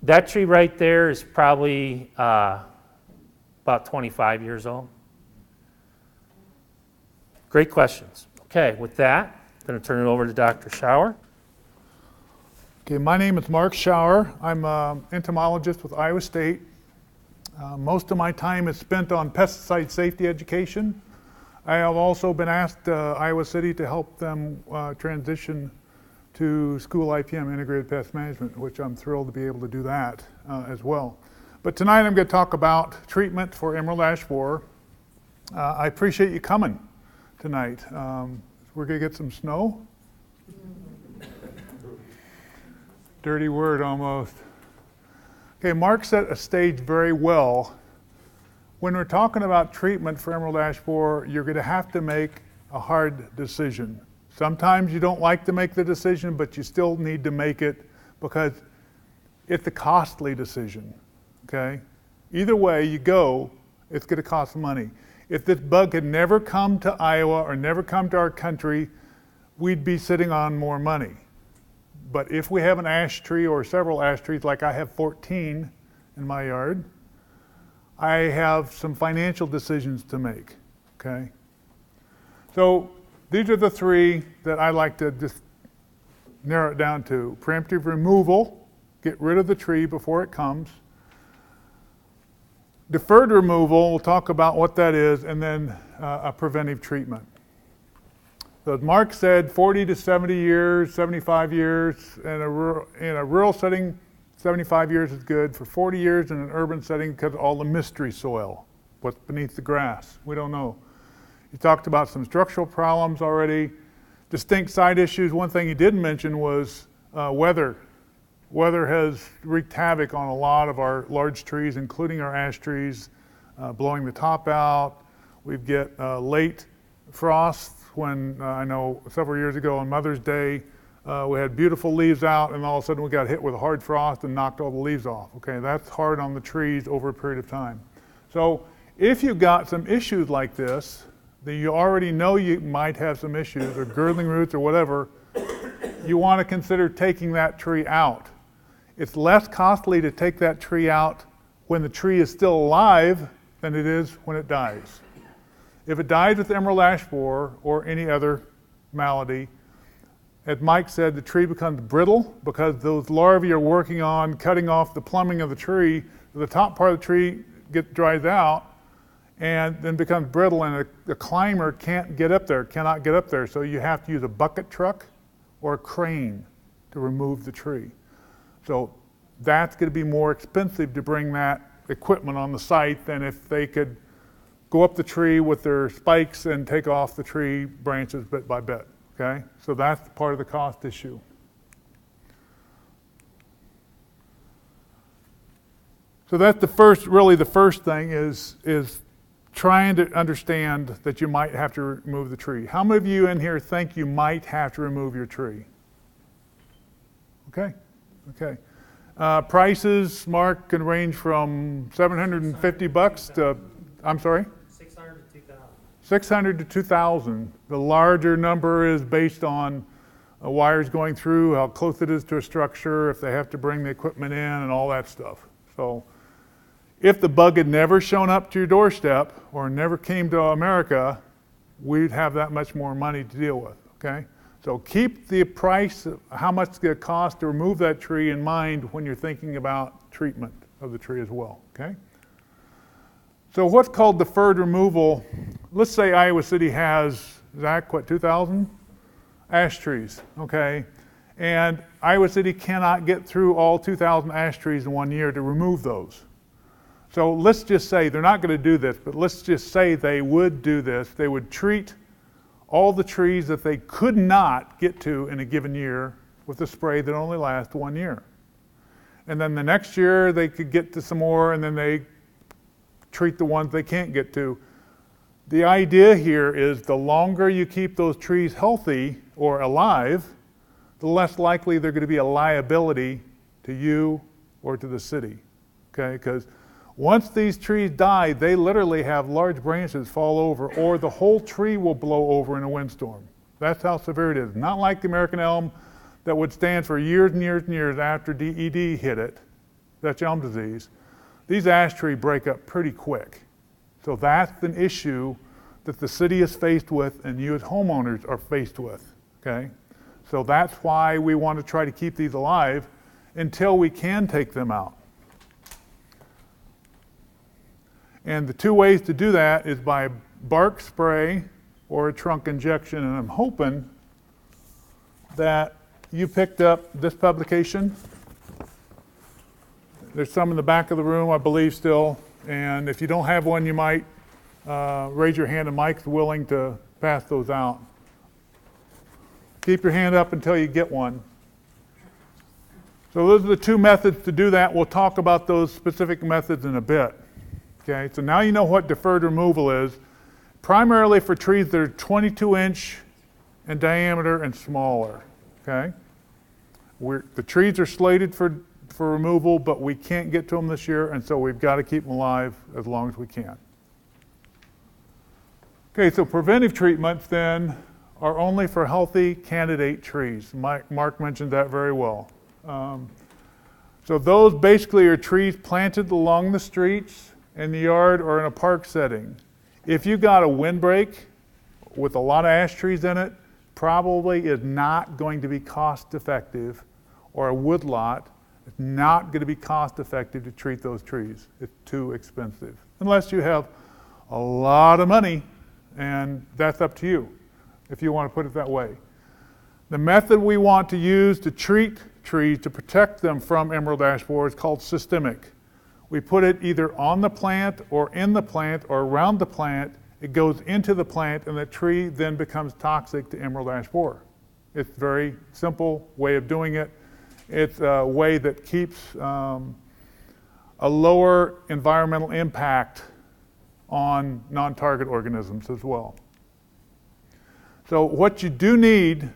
That tree right there is probably about 25 years old. Great questions. Okay, with that, I'm going to turn it over to Dr. Schauer. Okay, my name is Mark Schauer. I'm an entomologist with Iowa State. Most of my time is spent on pesticide safety education. I have also been asked Iowa City to help them transition to school IPM, Integrated Pest Management, which I'm thrilled to be able to do that as well. But tonight I'm going to talk about treatment for emerald ash borer. I appreciate you coming tonight. We're going to get some snow. Dirty word almost. Okay, Mark set a stage very well. When we're talking about treatment for emerald ash borer, you're going to have to make a hard decision. Sometimes you don't like to make the decision, but you still need to make it because it's a costly decision, okay? Either way you go, it's going to cost money. If this bug had never come to Iowa or never come to our country, we'd be sitting on more money. But if we have an ash tree or several ash trees, like I have 14 in my yard, I have some financial decisions to make, okay? So these are the three that I like to just narrow it down to. Preemptive removal, get rid of the tree before it comes. Deferred removal, we'll talk about what that is, and then a preventive treatment. So as Mark said, 40 to 70 years, 75 years. In a rural setting, 75 years is good. For 40 years in an urban setting, because of all the mystery soil, what's beneath the grass, we don't know. He talked about some structural problems already. Distinct side issues, one thing he didn't mention was weather. Weather has wreaked havoc on a lot of our large trees, including our ash trees, blowing the top out. We get late frost. When I know several years ago on Mother's Day, we had beautiful leaves out, and all of a sudden we got hit with a hard frost and knocked all the leaves off. Okay, that's hard on the trees over a period of time. So if you've got some issues like this, that you already know you might have some issues, or girdling roots or whatever, you want to consider taking that tree out. It's less costly to take that tree out when the tree is still alive than it is when it dies. If it dies with emerald ash borer or any other malady, as Mike said, the tree becomes brittle because those larvae are working on cutting off the plumbing of the tree. The top part of the tree dries out and then becomes brittle, and a climber cannot get up there. So you have to use a bucket truck or a crane to remove the tree. So that's going to be more expensive to bring that equipment on the site than if they could go up the tree with their spikes and take off the tree branches bit by bit, okay? So that's part of the cost issue. So that's the first thing is trying to understand that you might have to remove the tree. How many of you in here think you might have to remove your tree? Okay, okay. Prices, Mark, can range from $750 to, I'm sorry? 600 to 2,000. The larger number is based on wires going through, how close it is to a structure, if they have to bring the equipment in, and all that stuff. So if the bug had never shown up to your doorstep or never came to America, we'd have that much more money to deal with, okay? So keep the price of how much it's going to cost to remove that tree in mind when you're thinking about treatment of the tree as well, okay? So what's called deferred removal, let's say Iowa City has, Zach, what, 2,000 ash trees, okay? And Iowa City cannot get through all 2,000 ash trees in 1 year to remove those. So let's just say, they're not going to do this, but let's just say they would do this. They would treat all the trees that they could not get to in a given year with a spray that only lasts 1 year. And then the next year they could get to some more, and then they treat the ones they can't get to. The idea here is the longer you keep those trees healthy or alive, the less likely they're going to be a liability to you or to the city, okay? Because Once these trees die, they literally have large branches fall over, or the whole tree will blow over in a windstorm. That's how severe it is. Not like the American elm that would stand for years and years and years after DED hit it, Dutch elm disease. These ash trees break up pretty quick. So that's an issue that the city is faced with and you as homeowners are faced with, okay? So that's why we want to try to keep these alive until we can take them out. And the two ways to do that is by bark spray or a trunk injection. And I'm hoping that you picked up this publication. There's some in the back of the room, I believe, still. And if you don't have one, you might raise your hand and Mike's willing to pass those out. Keep your hand up until you get one. So those are the two methods to do that. We'll talk about those specific methods in a bit. Okay, so now you know what deferred removal is. Primarily for trees that are 22-inch in diameter and smaller. Okay, the trees are slated for removal, but we can't get to them this year, and so we've got to keep them alive as long as we can. Okay, so preventive treatments then are only for healthy candidate trees. Mark mentioned that very well. So those basically are trees planted along the streets, in the yard, or in a park setting. If you got a windbreak with a lot of ash trees in it, probably is not going to be cost effective, or a woodlot is not going to be cost effective to treat those trees. It's too expensive. Unless you have a lot of money, and that's up to you, if you want to put it that way. The method we want to use to treat trees to protect them from emerald ash borer is called systemic. We put it either on the plant or in the plant or around the plant. It goes into the plant and the tree then becomes toxic to emerald ash borer. It's a very simple way of doing it. It's a way that keeps a lower environmental impact on non-target organisms as well. So what you do need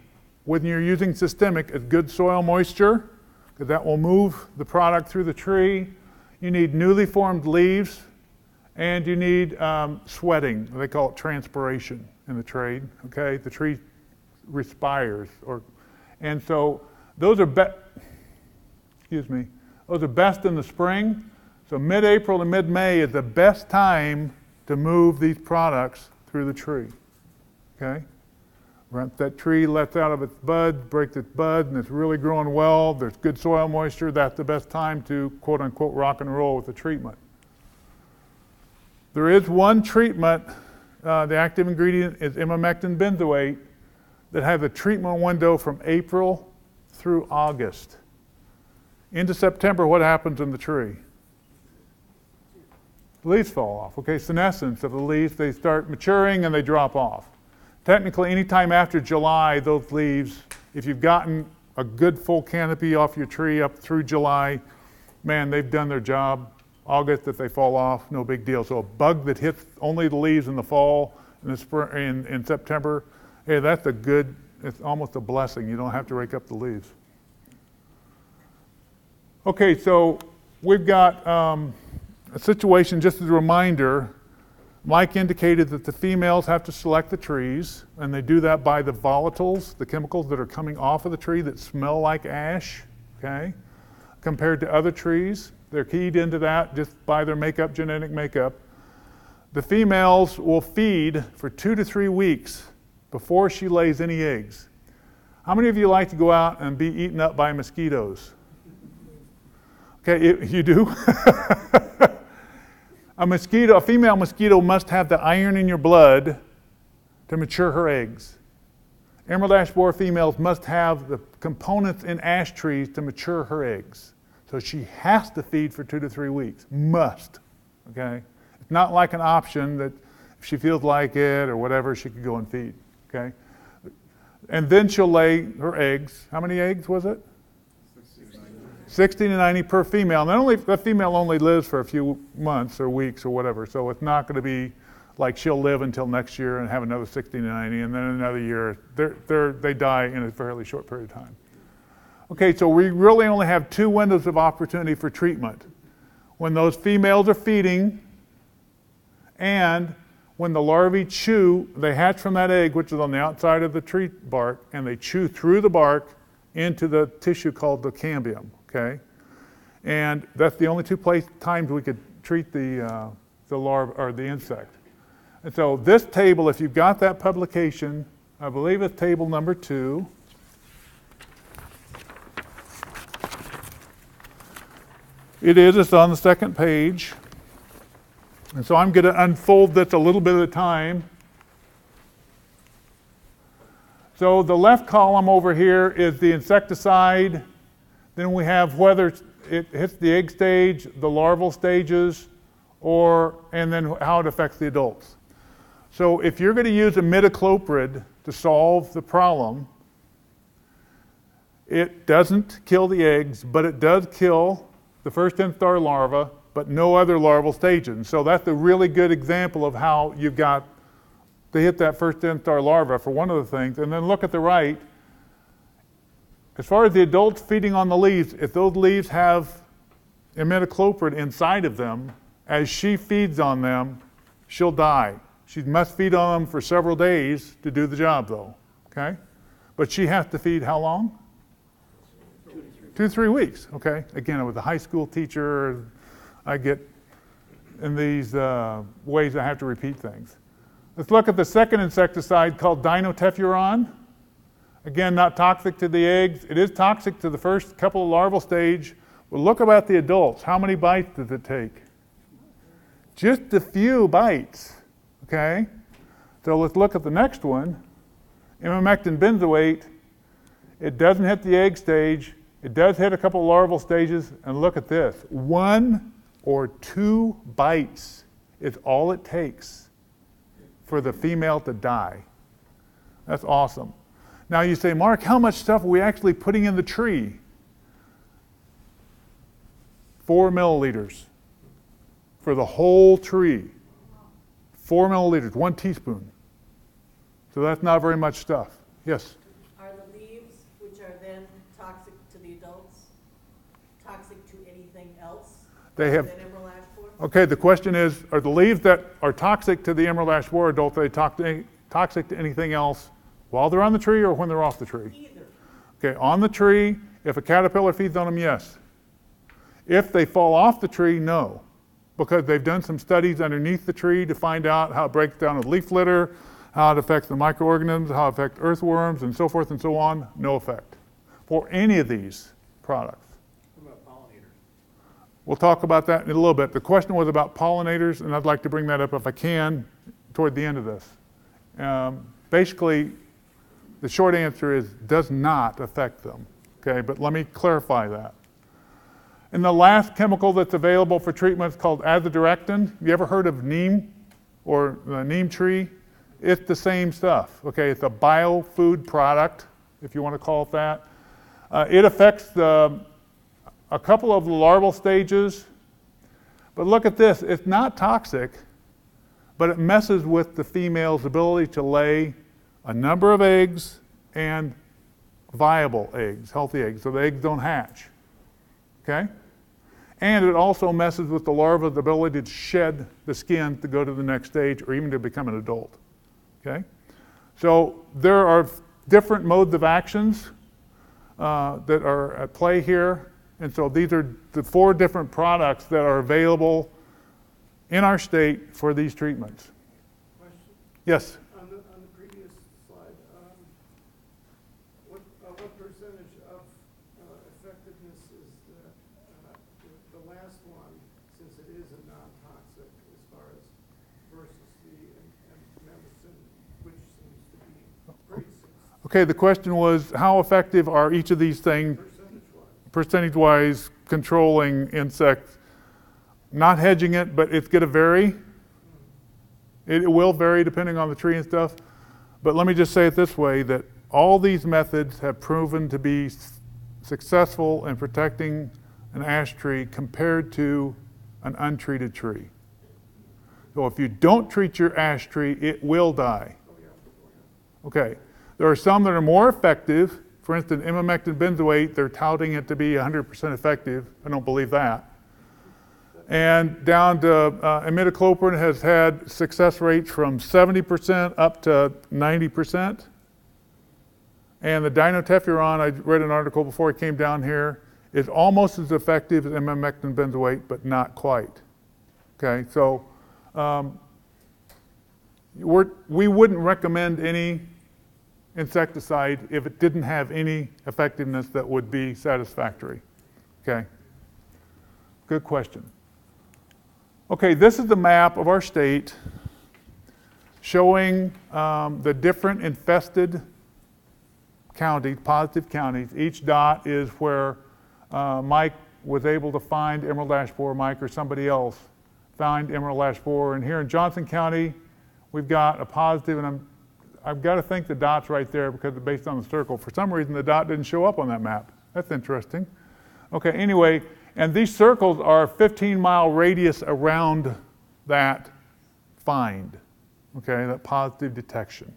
when you're using systemic is good soil moisture, because that will move the product through the tree. You need newly formed leaves, and you need sweating. They call it transpiration in the trade. Okay, the tree respires, and so those are those are best in the spring. So mid-April to mid-May is the best time to move these products through the tree. Okay, once that tree lets out of its bud, breaks its bud, and it's really growing well, there's good soil moisture, that's the best time to quote-unquote rock and roll with the treatment. There is one treatment, the active ingredient is imamectin benzoate, that has a treatment window from April through August. Into September, what happens in the tree? The leaves fall off. Okay, senescence of the leaves, they start maturing and they drop off. Technically, anytime after July, those leaves, if you've gotten a good full canopy off your tree up through July, man, they've done their job. August, if they fall off, no big deal. So a bug that hits only the leaves in the fall, in the spring, in September, hey, that's a good, it's almost a blessing. You don't have to rake up the leaves. Okay, so we've got a situation, just as a reminder. Mike indicated that the females have to select the trees, and they do that by the volatiles, the chemicals that are coming off of the tree that smell like ash, okay, compared to other trees. They're keyed into that just by their makeup, genetic makeup. The females will feed for 2 to 3 weeks before she lays any eggs. How many of you like to go out and be eaten up by mosquitoes? Okay, you do? A female mosquito must have the iron in your blood to mature her eggs. Emerald ash borer females must have the components in ash trees to mature her eggs. So she has to feed for 2 to 3 weeks. Must. Okay? It's not like an option that if she feels like it or whatever, she could go and feed. Okay? And then she'll lay her eggs. How many eggs was it? 60 to 90 per female. And that female only lives for a few months or weeks or whatever. So it's not going to be like she'll live until next year and have another 60 to 90 and then another year. They die in a fairly short period of time. Okay, so we really only have 2 windows of opportunity for treatment. when those females are feeding, and when the larvae chew, they hatch from that egg, which is on the outside of the tree bark, and they chew through the bark into the tissue called the cambium, okay? And that's the only two times we could treat the larva or the insect. And so this table, if you've got that publication, I believe it's table number 2. It's on the second page. And so I'm going to unfold this a little bit at a time. So the left column over here is the insecticide. Then we have whether it hits the egg stage, the larval stages, and then how it affects the adults. So if you're going to use imidacloprid to solve the problem, it doesn't kill the eggs, but it does kill the first instar larva, but no other larval stages. So that's a really good example of how you've got to hit that first instar larva for one of the things. And then look at the right. As far as the adults feeding on the leaves, if those leaves have imidacloprid inside of them, as she feeds on them, she'll die. She must feed on them for several days to do the job, though. Okay? But she has to feed how long? 2 to 3 weeks. Okay? Again, I was a high school teacher. I get in these ways I have to repeat things. Let's look at the second insecticide called dinotefuran. Again, not toxic to the eggs. It is toxic to the first couple of larval stage. But look about the adults. How many bites does it take? Just a few bites. Okay? So let's look at the next one. Imamectin benzoate. It doesn't hit the egg stage. It does hit a couple of larval stages. And look at this. 1 or 2 bites is all it takes for the female to die. That's awesome. Now you say, Mark, how much stuff are we actually putting in the tree? 4 milliliters for the whole tree. 4 milliliters, 1 teaspoon. So that's not very much stuff. Yes? Are the leaves, which are then toxic to the adults, toxic to anything else? They have. Than emerald ash borer? Okay, the question is, are the leaves that are toxic to the emerald ash borer adult, are they toxic to anything else while they're on the tree or when they're off the tree? Either. Okay, on the tree, if a caterpillar feeds on them, yes. If they fall off the tree, no. Because they've done some studies underneath the tree to find out how it breaks down with leaf litter, how it affects the microorganisms, how it affects earthworms, and so forth and so on. No effect for any of these products. What about pollinators? We'll talk about that in a little bit. The question was about pollinators, and I'd like to bring that up if I can toward the end of this. Basically, the short answer is does not affect them. Okay, but let me clarify that. And the last chemical that's available for treatment is called azadirachtin. You ever heard of neem or the neem tree? It's the same stuff. Okay, it's a biofood product, if you want to call it that. It affects a couple of the larval stages. But look at this. It's not toxic, but it messes with the female's ability to lay a number of eggs and viable eggs, healthy eggs, so the eggs don't hatch. Okay? And it also messes with the larva's ability to shed the skin to go to the next stage or even to become an adult. Okay? So there are different modes of actions that are at play here. And so these are the 4 different products that are available in our state for these treatments. Question? Yes? On the previous slide, what percentage of effectiveness is the last one, since it is a non-toxic as far as versus the medicine, which seems to be pretty successful? Okay, the question was how effective are each of these things percentage-wise controlling insects? Not hedging it, but it's going to vary. It will vary depending on the tree and stuff. But let me just say it this way, that all these methods have proven to be successful in protecting an ash tree compared to an untreated tree. So if you don't treat your ash tree, it will die. Okay. There are some that are more effective. For instance, imamectin benzoate, they're touting it to be 100% effective. I don't believe that. And down to imidacloprid has had success rates from 70% up to 90%. And the dinotefuran, I read an article before I came down here, is almost as effective as imamectin benzoate, but not quite. Okay, so we wouldn't recommend any insecticide if it didn't have any effectiveness that would be satisfactory. Okay, good question. Okay, this is the map of our state showing the different infested counties, positive counties. Each dot is where Mike was able to find emerald ash borer, Mike or somebody else find emerald ash borer. And here in Johnson County, we've got a positive, and I've got to think the dot's right there because it's based on the circle. For some reason, the dot didn't show up on that map. That's interesting. Okay, anyway, and these circles are a 15-mile radius around that find, okay, that positive detection.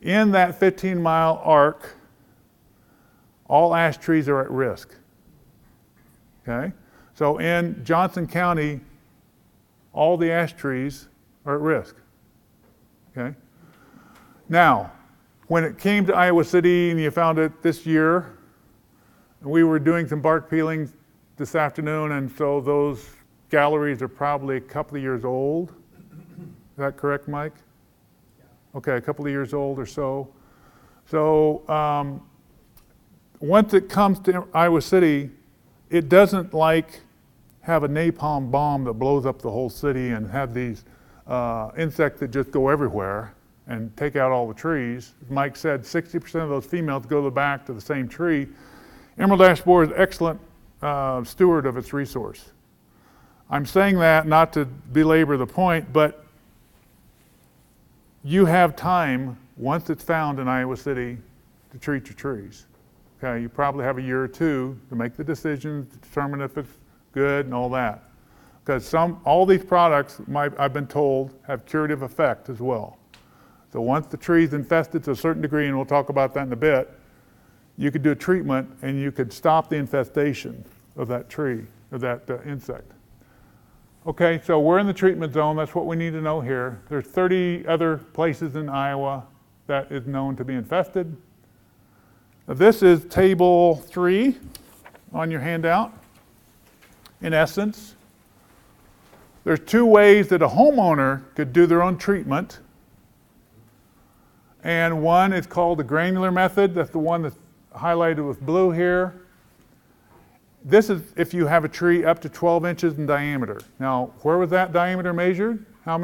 In that 15-mile arc, all ash trees are at risk, okay? So in Johnson County, all the ash trees are at risk, okay? Now, when it came to Iowa City, and you found it this year, we were doing some bark peelings this afternoon, and so those galleries are probably a couple of years old. Is that correct, Mike? Yeah. Okay, a couple of years old or so. So once it comes to Iowa City, it doesn't have a napalm bomb that blows up the whole city and have these insects that just go everywhere and take out all the trees. Mike said 60% of those females go back to the same tree. Emerald ash borer is an excellent steward of its resource. I'm saying that not to belabor the point, but you have time, once it's found in Iowa City, to treat your trees. Okay, you probably have a year or two to make the decision, to determine if it's good and all that. Because all these products, I've been told, have curative effect as well. So once the tree's infested to a certain degree, and we'll talk about that in a bit, you could do a treatment and you could stop the infestation of that tree, of that insect. Okay, so we're in the treatment zone. That's what we need to know here. There's 30 other places in Iowa that is known to be infested. Now, this is table 3 on your handout. In essence, there's 2 ways that a homeowner could do their own treatment. And one is called the granular method. That's the one that's highlighted with blue here. This is if you have a tree up to 12 inches in diameter. Now, where was that diameter measured? How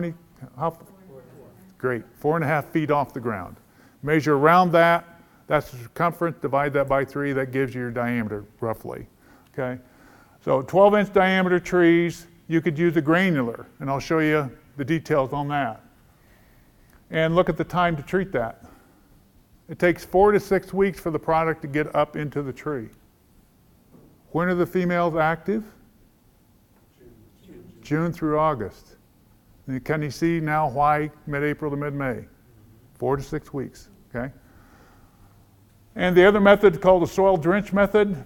great, 4.5 feet off the ground. Measure around that, that's the circumference, divide that by 3, that gives you your diameter, roughly, okay? So 12-inch diameter trees, you could use a granular, and I'll show you the details on that. And look at the time to treat that. It takes 4 to 6 weeks for the product to get up into the tree. When are the females active? June through August. And can you see now why mid-April to mid-May? 4 to 6 weeks, okay? And the other method is called the soil drench method.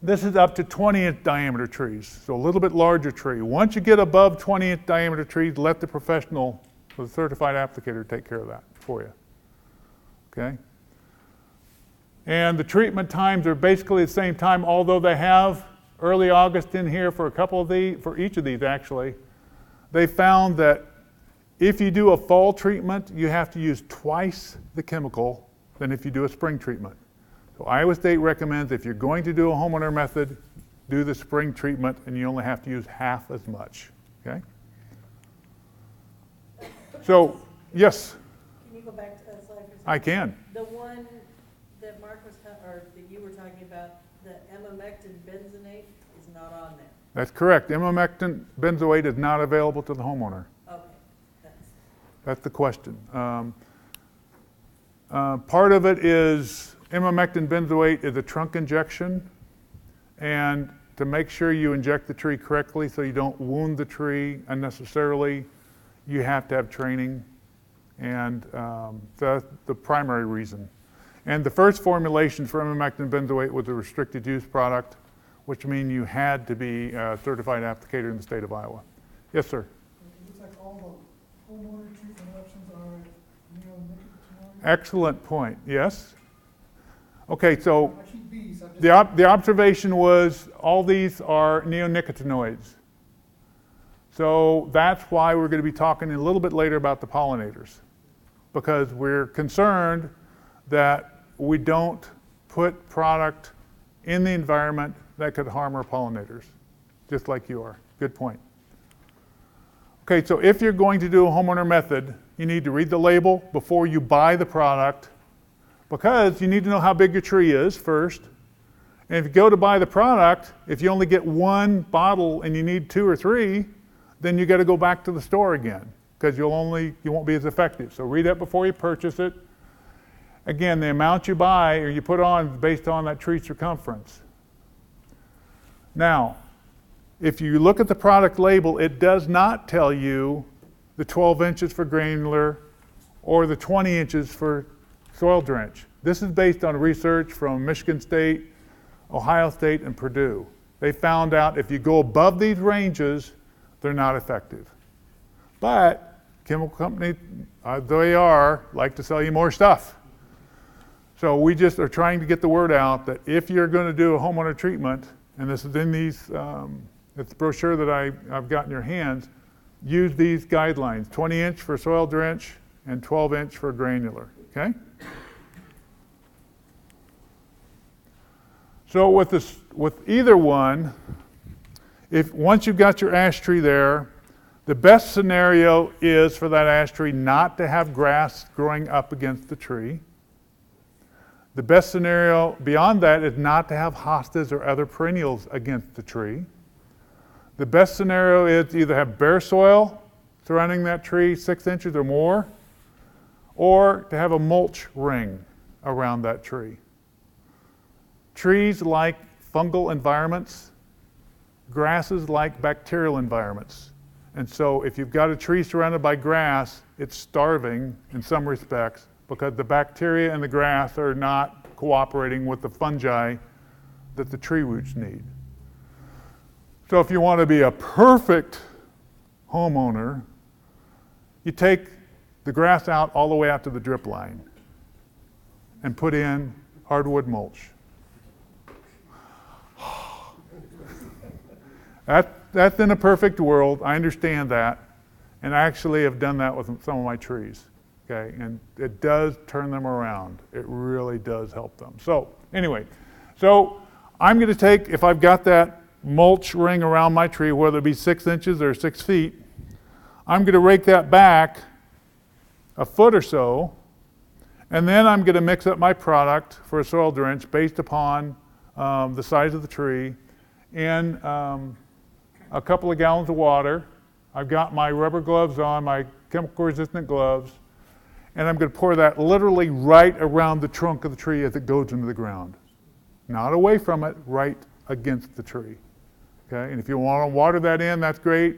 This is up to 20-inch diameter trees, so a little bit larger tree. Once you get above 20-inch diameter trees, let the professional, the certified applicator, take care of that for you, okay? And the treatment times are basically the same time, although they have early August in here for for each of these actually. They found that if you do a fall treatment, you have to use twice the chemical than if you do a spring treatment. So Iowa State recommends if you're going to do a homeowner method, do the spring treatment and you only have to use half as much, okay? So, yes? Can you go back to that slide for a second? I can. The one that Mark was, or that you were talking about, the emamectin benzoate is not on there. That's correct. Imamectin benzoate is not available to the homeowner. Okay, that's the question. Part of it is imamectin benzoate is a trunk injection, and to make sure you inject the tree correctly so you don't wound the tree unnecessarily, you have to have training, and that's the primary reason. And the first formulation for imamectin benzoate was a restricted use product. which means you had to be a certified applicator in the state of Iowa. Yes, sir. It looks like all the homeowner treatment options are neonicotinoids. Excellent point. Yes. Okay, so Actually, bees. I'm just- the observation was all these are neonicotinoids. So that's why we're going to be talking a little bit later about the pollinators, because we're concerned that we don't put product in the environment that could harm our pollinators, just like you are. Good point. Okay, so if you're going to do a homeowner method, you need to read the label before you buy the product, because you need to know how big your tree is first. And if you go to buy the product, if you only get one bottle and you need 2 or 3, then you got to go back to the store again, because you won't be as effective. So read it before you purchase it. Again, the amount you buy or you put on is based on that tree circumference. Now, if you look at the product label, it does not tell you the 12 inches for granular or the 20 inches for soil drench. This is based on research from Michigan State, Ohio State, and Purdue. They found out if you go above these ranges, they're not effective. But chemical companies, they like to sell you more stuff. So we just are trying to get the word out that if you're going to do a homeowner treatment, and this is in these, it's the brochure that I've got in your hands, use these guidelines, 20 inch for soil drench and 12 inch for granular, okay? So with either one, once you've got your ash tree there, the best scenario is for that ash tree not to have grass growing up against the tree. The best scenario beyond that is not to have hostas or other perennials against the tree. The best scenario is to either have bare soil surrounding that tree 6 inches or more, or to have a mulch ring around that tree. Trees like fungal environments. Grasses like bacterial environments. And so if you've got a tree surrounded by grass, it's starving in some respects because the bacteria and the grass are not cooperating with the fungi that the tree roots need. So if you want to be a perfect homeowner, you take the grass out all the way out to the drip line and put in hardwood mulch. That's in a perfect world. I understand that. And I actually have done that with some of my trees. Okay, and it does turn them around. It really does help them. So anyway, I'm going to take, if I've got that mulch ring around my tree, whether it be 6 inches or 6 feet, I'm going to rake that back a foot or so, and then I'm going to mix up my product for a soil drench based upon the size of the tree in a couple of gallons of water. I've got my rubber gloves on, my chemical resistant gloves, and I'm going to pour that literally right around the trunk of the tree as it goes into the ground. Not away from it, right against the tree. Okay, and if you want to water that in, that's great.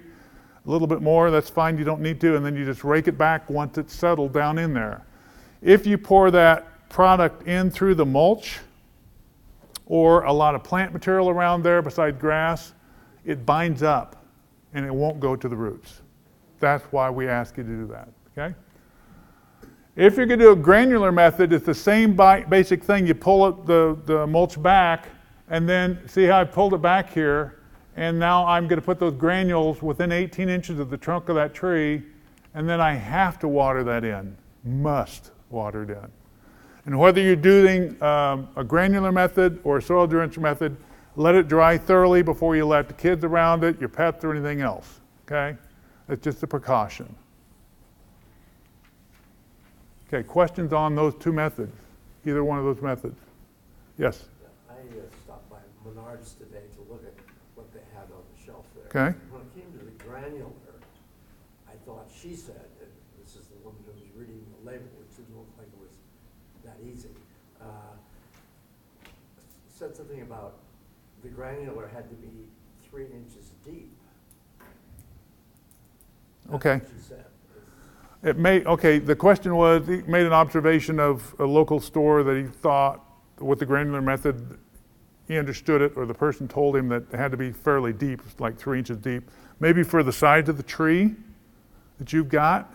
A little bit more, that's fine, you don't need to, and then you just rake it back once it's settled down in there. If you pour that product in through the mulch or a lot of plant material around there besides grass, it binds up and it won't go to the roots. That's why we ask you to do that, okay? If you're going to do a granular method, it's the same basic thing. You pull the mulch back, and then see how I pulled it back here, and now I'm going to put those granules within 18 inches of the trunk of that tree, and then I have to water that in. Must water it in. And whether you're doing a granular method or a soil drench method, let it dry thoroughly before you let the kids around it, your pets, or anything else, okay? It's just a precaution. Okay, questions on those two methods, either one of those methods? Yes? I stopped by Menards today to look at what they had on the shelf there. Okay. When it came to the granular, I thought she said, and this is the woman who was reading the label, which didn't look like it was that easy, said something about the granular had to be 3 inches deep. That's Okay. what she said. Okay, the question was, he made an observation of a local store that he thought with the granular method he understood it, or the person told him that it had to be fairly deep, like 3 inches deep. Maybe for the size of the tree that you've got.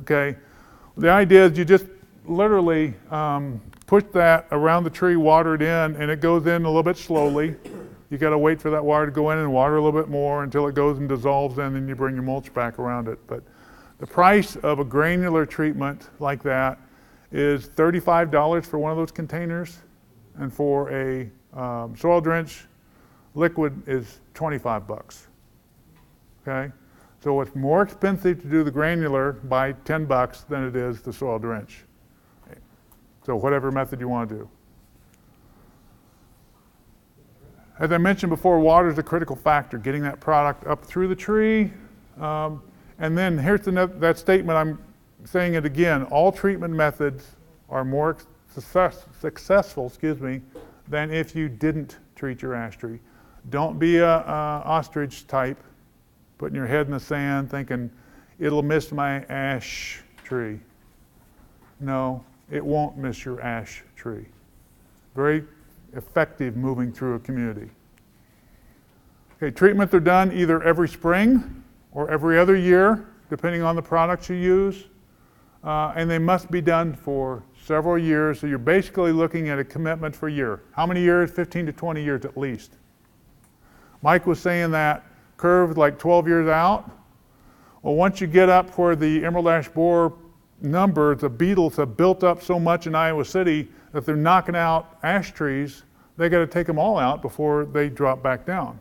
Okay, the idea is you just literally push that around the tree, water it in, and it goes in a little bit slowly. You got to wait for that water to go in and water a little bit more until it goes and dissolves, and then you bring your mulch back around it. But the price of a granular treatment like that is $35 for one of those containers, and for a soil drench liquid is 25 bucks. Okay, so it's more expensive to do the granular by 10 bucks than it is the soil drench. So whatever method you want to do. As I mentioned before, water is a critical factor, getting that product up through the tree. And then here's that statement, I'm saying it again, all treatment methods are more successful, than if you didn't treat your ash tree. Don't be a ostrich type, putting your head in the sand thinking, it'll miss my ash tree. No, it won't miss your ash tree. Very effective moving through a community. Okay, treatments are done either every spring or every other year, depending on the products you use. And they must be done for several years, so you're basically looking at a commitment for a year. How many years? 15 to 20 years at least. Mike was saying that curve like 12 years out. Well, once you get up where the emerald ash borer numbers, the beetles have built up so much in Iowa City that they're knocking out ash trees, they got to take them all out before they drop back down.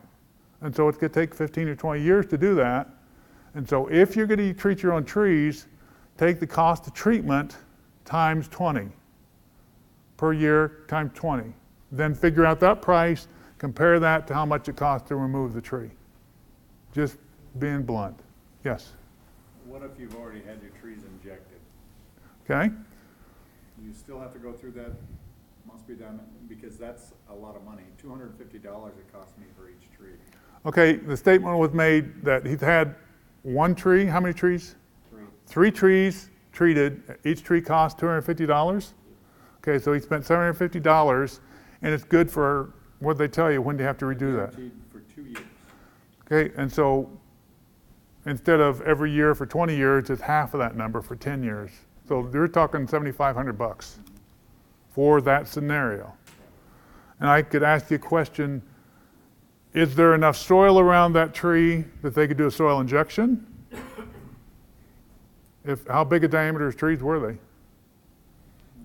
And so it's going to take 15 or 20 years to do that. And so if you're going to treat your own trees, take the cost of treatment times 20 per year times 20. Then figure out that price, compare that to how much it costs to remove the tree. Just being blunt. Yes? What if you've already had your trees injected? Okay. You still have to go through that, must be done, because that's a lot of money. $250 it cost me for each tree. Okay, the statement was made that he's had one tree, how many trees? 3 trees treated, each tree cost $250. Okay, so he spent $750, and it's good for, what did they tell you, when do you have to redo that? Guaranteed for 2 years. Okay, and so instead of every year for 20 years, it's half of that number for 10 years. So you're talking $7,500 for that scenario. And I could ask you a question, is there enough soil around that tree that they could do a soil injection? How big a diameter trees were they?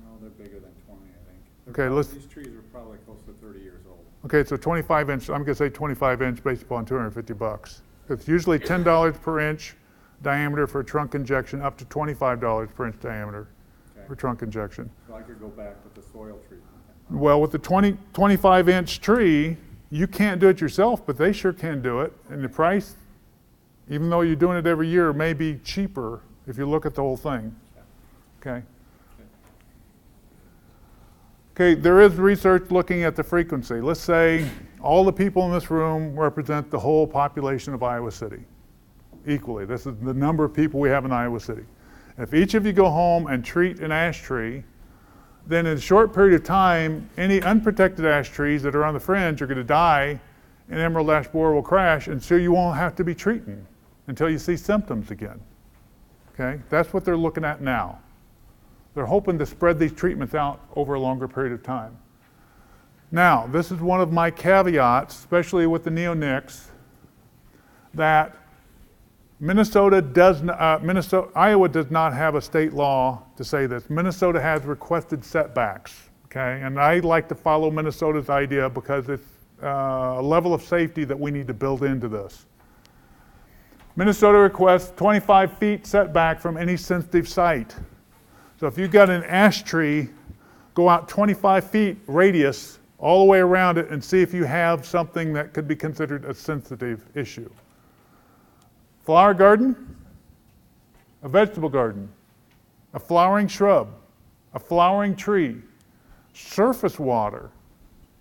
No, they're bigger than 20, I think. Okay, these trees are probably close to 30 years old. Okay, so 25 inch, I'm going to say 25 inch based upon $250. It's usually $10 per inch diameter for a trunk injection, up to $25 per inch diameter for trunk injection. So I could go back with the soil treatment. Well, with the 25 inch tree, you can't do it yourself, but they sure can do it. And the price, even though you're doing it every year, may be cheaper if you look at the whole thing. Okay. Okay, there is research looking at the frequency. Let's say all the people in this room represent the whole population of Iowa City equally. This is the number of people we have in Iowa City. If each of you go home and treat an ash tree, then in a short period of time, any unprotected ash trees that are on the fringe are going to die, and emerald ash borer will crash, and so you won't have to be treating until you see symptoms again. Okay, that's what they're looking at now. They're hoping to spread these treatments out over a longer period of time. Now, this is one of my caveats, especially with the neonics, that Iowa does not have a state law to say this. Minnesota has requested setbacks, okay? And I like to follow Minnesota's idea because it's a level of safety that we need to build into this. Minnesota requests 25 feet setback from any sensitive site. So if you've got an ash tree, go out 25 feet radius all the way around it and see if you have something that could be considered a sensitive issue. Flower garden, a vegetable garden, a flowering shrub, a flowering tree, surface water,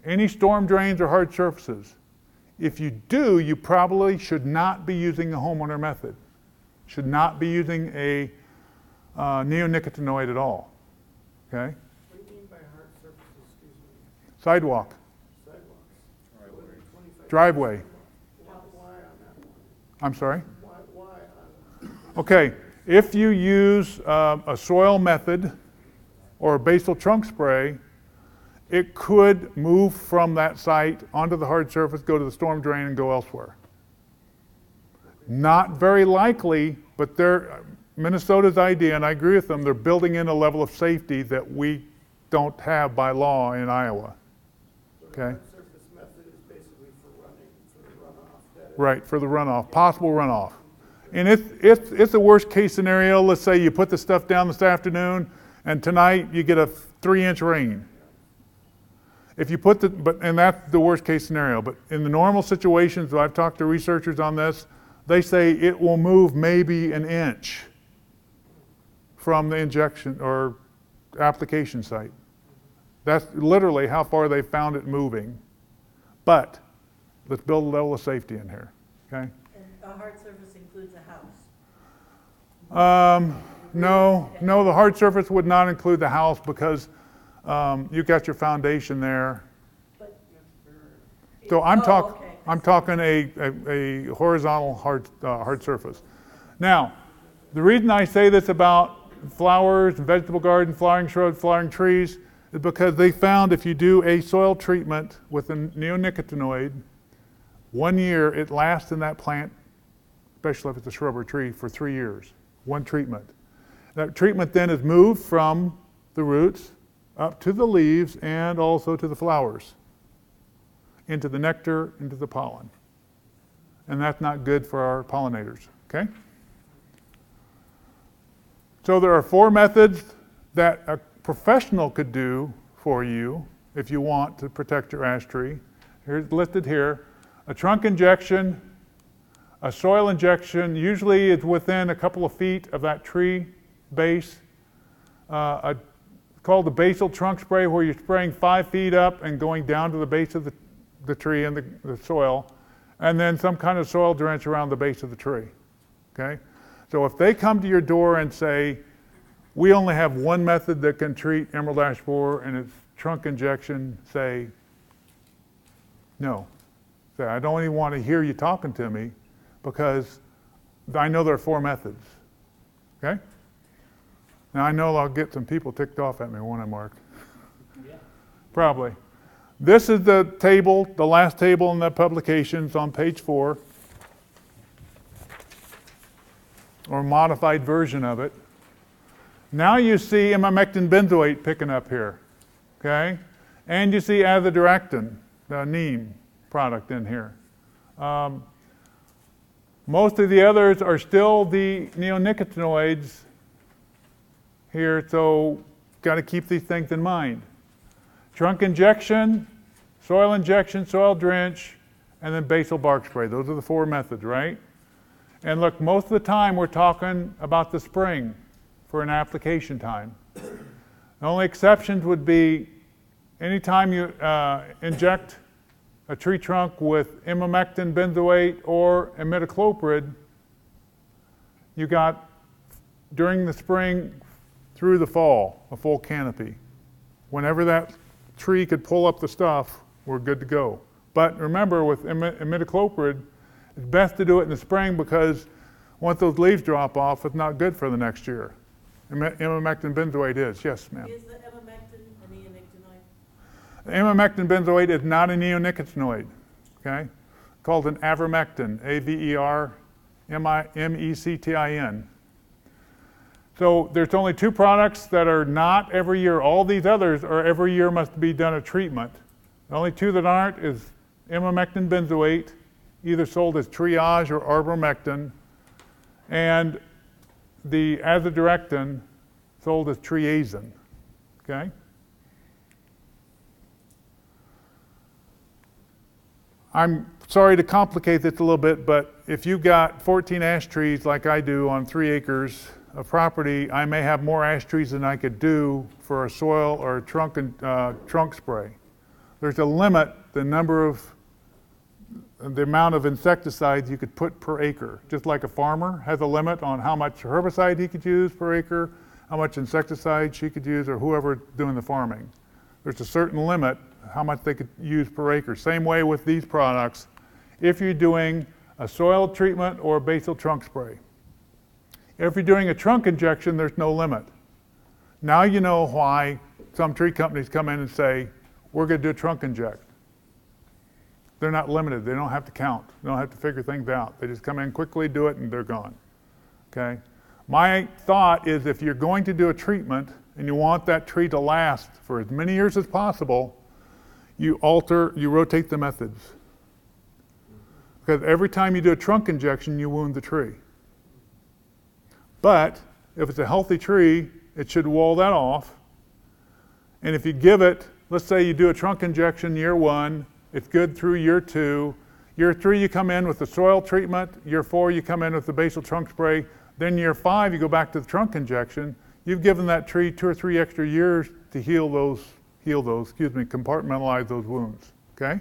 any storm drains or hard surfaces. If you do, you probably should not be using the homeowner method. Should not be using a neonicotinoid at all. Okay? What do you mean by hard surfaces, excuse me? Sidewalk. driveway. Why on that one? I'm sorry? Why on? Okay, if you use a soil method or a basal trunk spray, it could move from that site onto the hard surface, go to the storm drain, and go elsewhere. Not very likely, but Minnesota's idea, and I agree with them, they're building in a level of safety that we don't have by law in Iowa. Okay? Hard surface method is basically for the runoff. Right, for the runoff, possible runoff. And it's a worst case scenario. Let's say you put the stuff down this afternoon, and tonight you get a 3-inch rain. If you put and that's the worst case scenario. But in the normal situations, I've talked to researchers on this, they say it will move maybe an inch from the injection or application site. That's literally how far they found it moving. But let's build a level of safety in here, okay? And a hard surface includes a house? No, the hard surface would not include the house because you got your foundation there. So I'm talking a horizontal hard surface. Now, the reason I say this about flowers and vegetable garden, flowering shrubs, flowering trees, is because they found if you do a soil treatment with a neonicotinoid, 1 year it lasts in that plant, especially if it's a shrub or tree, for 3 years. One treatment. That treatment then is moved from the roots up to the leaves and also to the flowers, into the nectar, into the pollen. And that's not good for our pollinators, okay? So there are 4 methods that a professional could do for you if you want to protect your ash tree. Here's listed here. A trunk injection, a soil injection, usually it's within a couple of feet of that tree base. Called the basal trunk spray, where you're spraying 5 feet up and going down to the base of the tree and the soil, and then some kind of soil drench around the base of the tree, okay? So if they come to your door and say, we only have one method that can treat emerald ash borer and it's trunk injection, say, no. Say, I don't even want to hear you talking to me because I know there are 4 methods, okay? Now I know I'll get some people ticked off at me, won't I, Mark? Yeah. Probably. This is the table, the last table in the publications on page 4, or modified version of it. Now you see imamectin benzoate picking up here, okay? And you see azadirachtin, the neem product in here. Most of the others are still the neonicotinoids here, so got to keep these things in mind. Trunk injection, soil drench, and then basal bark spray. Those are the 4 methods, right? And look, most of the time we're talking about the spring for an application time. The only exceptions would be anytime you inject a tree trunk with imamectin benzoate or imidacloprid, you got during the spring through the fall a full canopy. Whenever that tree could pull up the stuff, we're good to go. But remember, with imidacloprid, it's best to do it in the spring because once those leaves drop off, it's not good for the next year. Imamectin benzoate is. Yes, ma'am. Is the imamectin a neonicotinoid? Imamectin benzoate is not a neonicotinoid, okay? Called an avermectin, A-V-E-R-M-E-C-T-I-N. So there's only 2 products that are not every year. All these others are every year must be done a treatment. The only 2 that aren't is imamectin benzoate, either sold as triage or arbormectin, and the azadirachtin sold as triazin, okay? I'm sorry to complicate this a little bit, but if you've got 14 ash trees like I do on 3 acres of property, I may have more ash trees than I could do for a soil or a trunk spray. There's a limit, the amount of insecticides you could put per acre. Just like a farmer has a limit on how much herbicide he could use per acre, how much insecticide she could use, or whoever's doing the farming. There's a certain limit how much they could use per acre. Same way with these products. if you're doing a soil treatment or a basal trunk spray. If you're doing a trunk injection, there's no limit. Now you know why some tree companies come in and say, we're going to do a trunk inject. They're not limited. They don't have to count. They don't have to figure things out. They just come in quickly, do it, and they're gone. Okay? My thought is if you're going to do a treatment and you want that tree to last for as many years as possible, you rotate the methods. Because every time you do a trunk injection, you wound the tree. But if it's a healthy tree, it should wall that off. And if you give it, let's say you do a trunk injection year 1, it's good through year 2. Year 3, you come in with the soil treatment. Year 4, you come in with the basal trunk spray. Then year 5, you go back to the trunk injection. You've given that tree 2 or 3 extra years to compartmentalize those wounds, okay?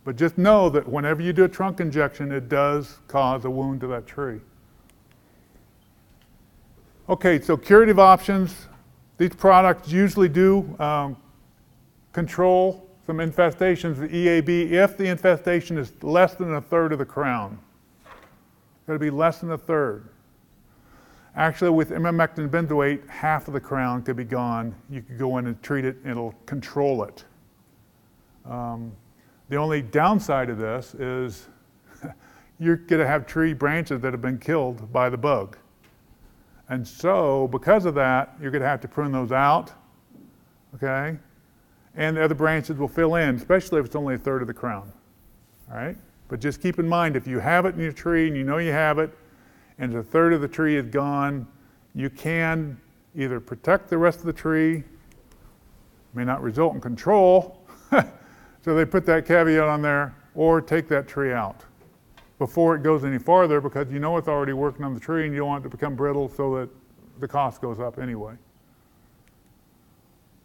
But just know that whenever you do a trunk injection, it does cause a wound to that tree. Okay, so curative options. These products usually do control some infestations, the EAB, if the infestation is less than 1/3 of the crown. It's got to be less than 1/3. Actually, with imamectin benzoate, half of the crown could be gone. You could go in and treat it, and it'll control it. The only downside of this is you're going to have tree branches that have been killed by the bug. And so, because of that, you're going to have to prune those out, okay? And the other branches will fill in, especially if it's only 1/3 of the crown, all right? But just keep in mind, if you have it in your tree and you know you have it, and 1/3 of the tree is gone, you can either protect the rest of the tree, may not result in control, so they put that caveat on there, or take that tree out before it goes any farther, because you know it's already working on the tree and you don't want it to become brittle so that the cost goes up anyway.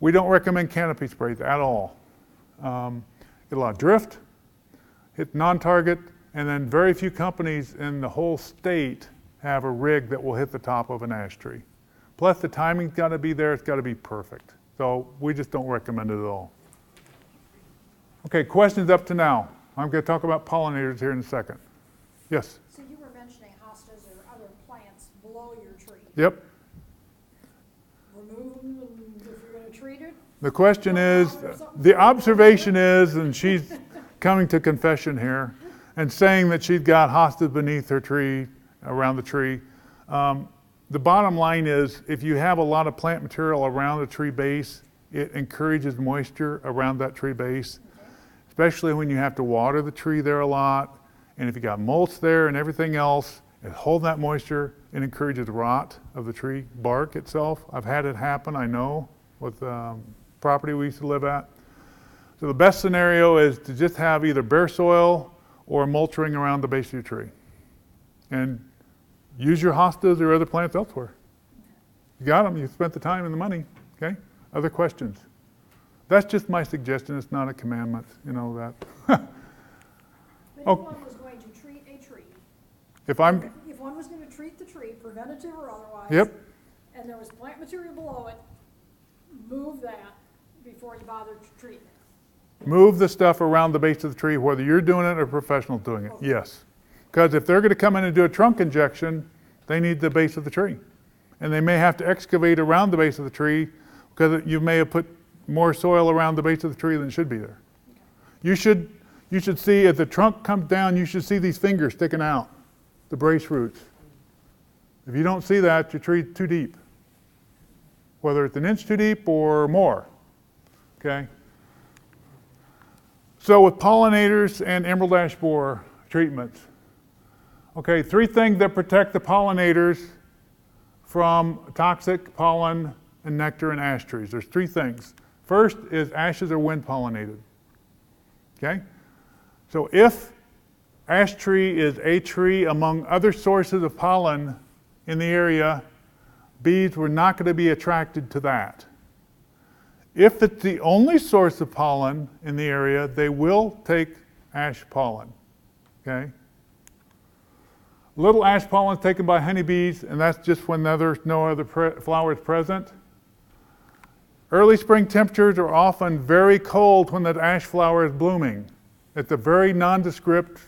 We don't recommend canopy sprays at all. Get a lot of drift, hit non-target, and then very few companies in the whole state have a rig that will hit the top of an ash tree. Plus the timing's got to be there, it's got to be perfect. So we just don't recommend it at all. Okay, questions up to now. I'm going to talk about pollinators here in a second. Yes? So you were mentioning hostas or other plants below your tree. Yep. Remove them if you're going to treat it? The question is, the observation is, and she's coming to confession here, and saying that she's got hostas beneath her tree, around the tree. The bottom line is, if you have a lot of plant material around the tree base, it encourages moisture around that tree base, especially when you have to water the tree there a lot. And if you got mulch there and everything else, it holds that moisture. It encourages rot of the tree bark itself. I've had it happen, I know, with property we used to live at. So the best scenario is to just have either bare soil or mulching around the base of your tree. And use your hostas or other plants elsewhere. You got them, you spent the time and the money, okay? Other questions? That's just my suggestion, it's not a commandment, you know that. But if one was going to treat a tree, if one was going to treat the tree, preventative or otherwise, yep. And there was plant material below it, move that before you bother treating it. Move the stuff around the base of the tree, whether you're doing it or a professional's doing it, okay. Yes. Because if they're going to come in and do a trunk injection, they need the base of the tree. And they may have to excavate around the base of the tree because you may have put more soil around the base of the tree than should be there. Okay. You should see, as the trunk comes down, you should see these fingers sticking out, the brace roots. If you don't see that, your tree's too deep. Whether it's 1 inch too deep or more, okay? So with pollinators and emerald ash borer treatments, okay, 3 things that protect the pollinators from toxic pollen and nectar in ash trees. There's 3 things. First is ashes are wind pollinated, okay? So if ash tree is a tree among other sources of pollen in the area, bees were not going to be attracted to that. If it's the only source of pollen in the area, they will take ash pollen, okay? Little ash pollen is taken by honeybees, and that's just when there's no other flowers present. Early spring temperatures are often very cold when that ash flower is blooming. It's a very nondescript,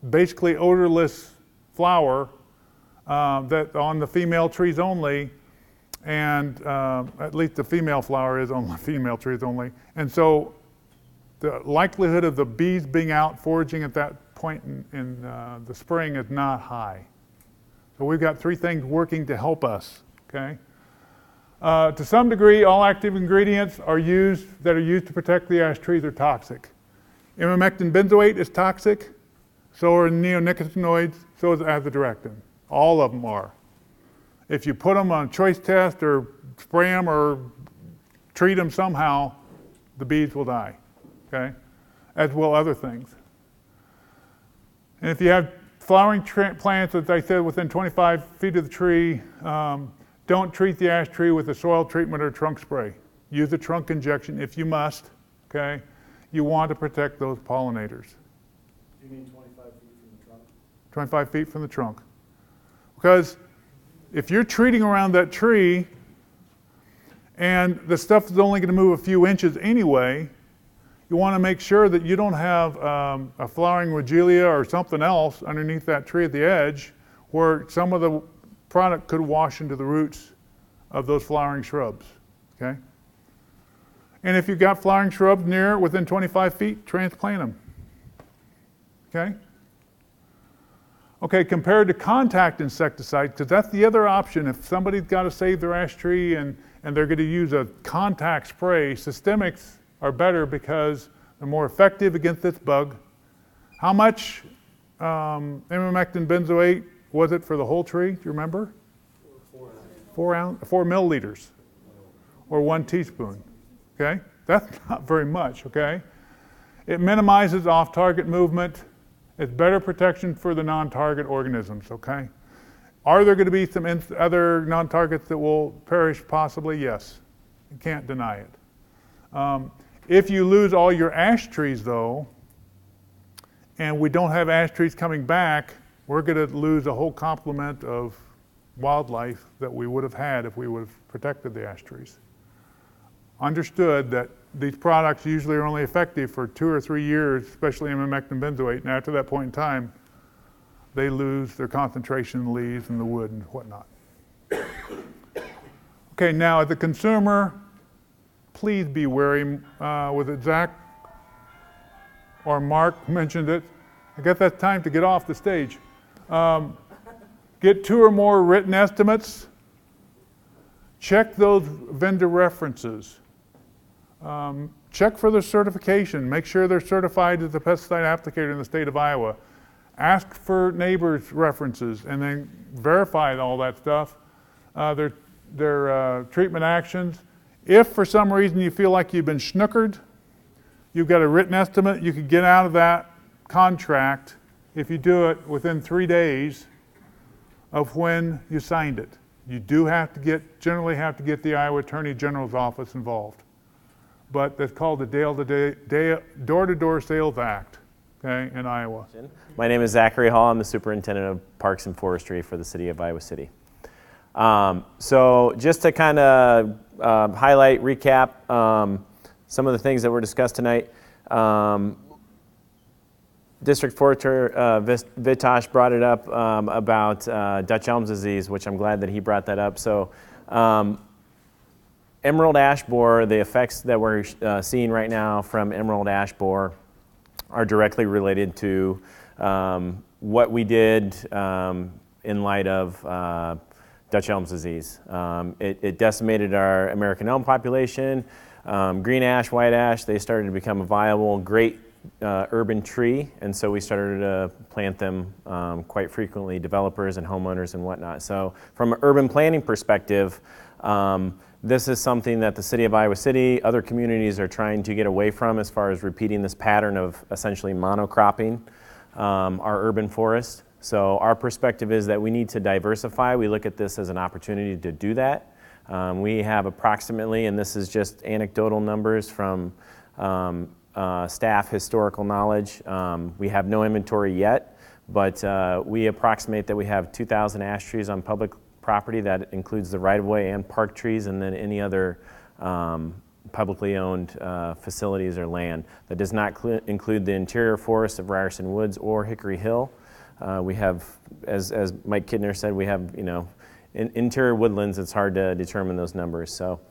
basically odorless flower that on the female trees only, and at least the female flower is on the female trees only. And so the likelihood of the bees being out foraging at that point in the spring is not high. So we've got three things working to help us, okay? To some degree, all active ingredients that are used to protect the ash trees are toxic. Imamectin benzoate is toxic, so are neonicotinoids, so is azadirachtin. All of them are. If you put them on a choice test or spray them or treat them somehow, the bees will die, okay? As will other things. And if you have flowering plants, as I said, within 25 feet of the tree, don't treat the ash tree with a soil treatment or trunk spray. Use a trunk injection if you must, okay? You want to protect those pollinators. Do you mean 25 feet from the trunk? 25 feet from the trunk. Because if you're treating around that tree and the stuff is only going to move a few inches anyway, you want to make sure that you don't have a flowering regelia or something else underneath that tree at the edge where some of the product could wash into the roots of those flowering shrubs, okay? And if you've got flowering shrubs near within 25 feet, transplant them, okay? Okay, compared to contact insecticide, because that's the other option. If somebody's got to save their ash tree and they're going to use a contact spray, systemics are better because they're more effective against this bug. How much imamectin benzoate was it for the whole tree? Do you remember? 4 milliliters, or 1 teaspoon. Okay, that's not very much. Okay, it minimizes off-target movement. It's better protection for the non-target organisms, okay? Are there going to be some other non-targets that will perish? Possibly, yes. You can't deny it. If you lose all your ash trees, though, and we don't have ash trees coming back, we're going to lose a whole complement of wildlife that we would have had if we would have protected the ash trees. Understood that these products usually are only effective for 2 or 3 years, especially imamectin benzoate, and after that point in time, they lose their concentration in the leaves and the wood and whatnot. Okay, now as a consumer, please be wary. Was it Zach or Mark mentioned it? I guess that's time to get off the stage. Get 2 or more written estimates. Check those vendor references. Check for their certification. Make sure they're certified as a pesticide applicator in the state of Iowa. Ask for neighbors' references and then verify all that stuff, their treatment actions. If for some reason you feel like you've been snookered, you've got a written estimate, you can get out of that contract if you do it within 3 days of when you signed it. You do have to generally have to get the Iowa Attorney General's office involved. But that's called the Door-to-Door Sales Act, okay, in Iowa. My name is Zachary Hall. I'm the Superintendent of Parks and Forestry for the City of Iowa City. So just to kind of highlight, recap some of the things that were discussed tonight. District Forester Vitosh brought it up about Dutch elm disease, which I'm glad that he brought that up. So emerald ash borer, the effects that we're seeing right now from emerald ash borer are directly related to what we did in light of Dutch elm disease. It decimated our American elm population. Green ash, white ash, they started to become a viable, great urban tree, and so we started to plant them quite frequently, developers and homeowners and whatnot. So from an urban planning perspective, this is something that the City of Iowa City, other communities are trying to get away from as far as repeating this pattern of essentially monocropping our urban forest. So our perspective is that we need to diversify. We look at this as an opportunity to do that. We have approximately, and this is just anecdotal numbers from staff historical knowledge. We have no inventory yet, but we approximate that we have 2,000 ash trees on public property. That includes the right-of-way and park trees, and then any other publicly owned facilities or land. That does not include the interior forests of Ryerson Woods or Hickory Hill. We have, as Mike Kidner said, we have, in interior woodlands, it's hard to determine those numbers. So,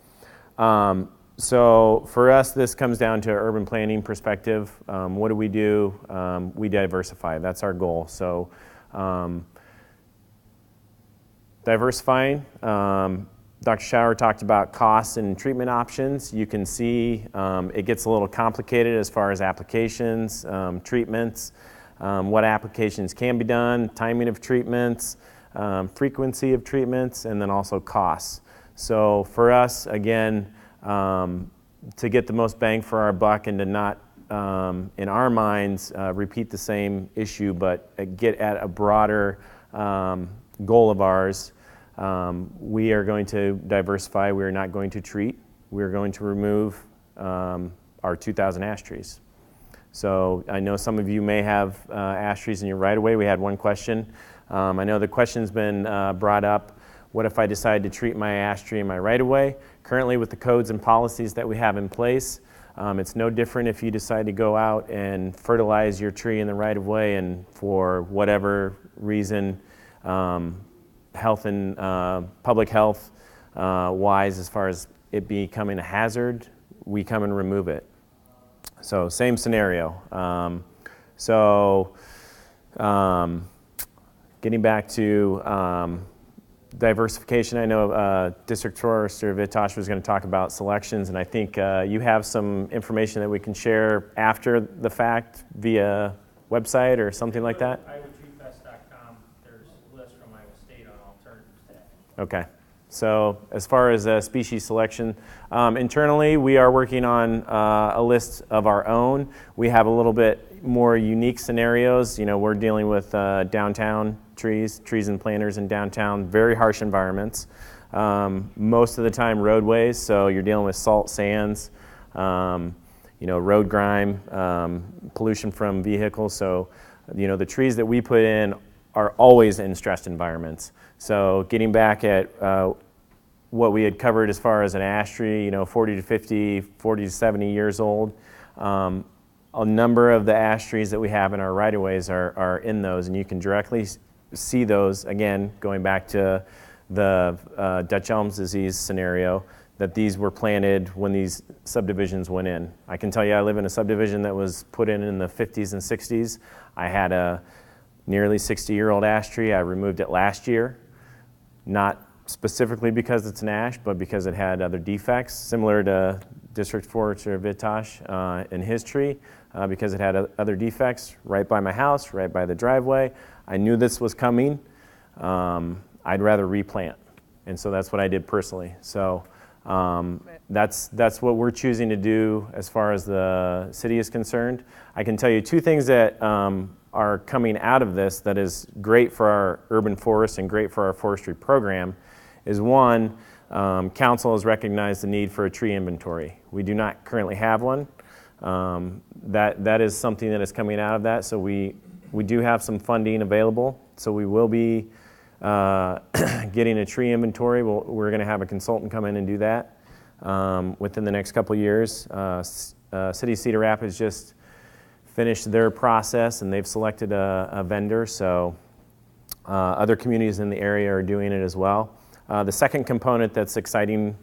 so for us, this comes down to an urban planning perspective. What do? We diversify. That's our goal. So diversifying. Dr. Schauer talked about costs and treatment options. You can see it gets a little complicated as far as applications, treatments, what applications can be done, timing of treatments, frequency of treatments, and then also costs. So for us, again, to get the most bang for our buck and to not, in our minds, repeat the same issue, but get at a broader goal of ours, we are going to diversify. We are not going to treat. We are going to remove our 2,000 ash trees. So I know some of you may have ash trees in your right-of-way. We had one question. I know the question's been brought up. What if I decide to treat my ash tree in my right-of-way? Currently, with the codes and policies that we have in place, it's no different if you decide to go out and fertilize your tree in the right-of-way, and for whatever reason, health and public health wise, as far as it becoming a hazard, we come and remove it. So same scenario. Getting back to diversification, I know District Forester Vitosh was going to talk about selections, and I think you have some information that we can share after the fact via website or something like that? IoTreeFest.com, there's lists from Iowa State on alternatives to that. Okay. So as far as species selection, internally we are working on a list of our own. We have a little bit more unique scenarios. We're dealing with downtown trees and planters in downtown, very harsh environments. Most of the time roadways, so you're dealing with salt, sands, road grime, pollution from vehicles. So, the trees that we put in are always in stressed environments. So getting back at what we had covered as far as an ash tree, 40 to 50, 40 to 70 years old, a number of the ash trees that we have in our right-of-ways are in those, and you can directly see those, again, going back to the Dutch elms disease scenario, that these were planted when these subdivisions went in. I can tell you I live in a subdivision that was put in the 50s and 60s. I had a nearly 60-year-old ash tree. I removed it last year, not specifically because it's an ash, but because it had other defects, similar to District Forester Vitosh in his tree, because it had other defects right by my house, right by the driveway. I knew this was coming. I'd rather replant, and so that's what I did personally. So that's what we're choosing to do as far as the city is concerned. I can tell you two things that are coming out of this that is great for our urban forest and great for our forestry program is one, council has recognized the need for a tree inventory. We do not currently have one. That is something that is coming out of that, so we do have some funding available, so we will be getting a tree inventory. We're going to have a consultant come in and do that within the next couple of years. City of Cedar Rapids just finished their process, and they've selected a vendor, so other communities in the area are doing it as well. The second component that's exciting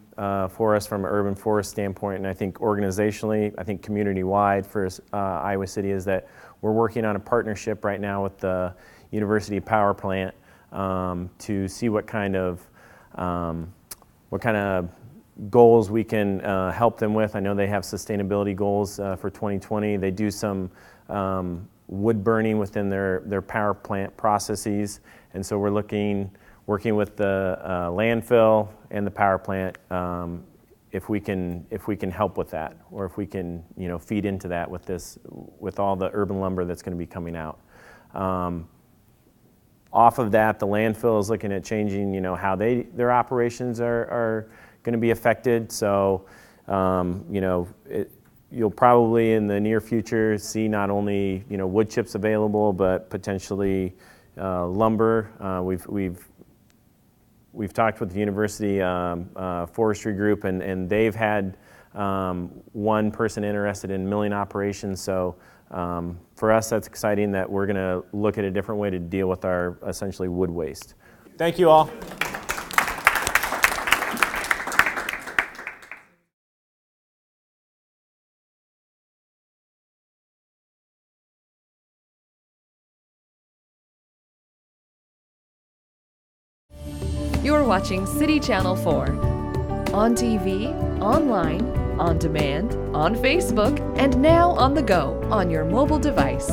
for us from an urban forest standpoint, and I think organizationally, I think community-wide for Iowa City, is that we're working on a partnership right now with the University Power Plant to see what kind of goals we can help them with. I know they have sustainability goals for 2020. They do some wood burning within their power plant processes, and so we're working with the landfill and the power plant if we can help with that, or if we can feed into that with all the urban lumber that's going to be coming out. Off of that, the landfill is looking at changing how their operations are going to be affected. So you'll probably in the near future see not only wood chips available, but potentially lumber. We've talked with the university forestry group, and they've had one person interested in milling operations. So for us, that's exciting that we're going to look at a different way to deal with our essentially wood waste. Thank you all. You're watching City Channel 4. On TV, online, on demand, on Facebook, and now on the go on your mobile device.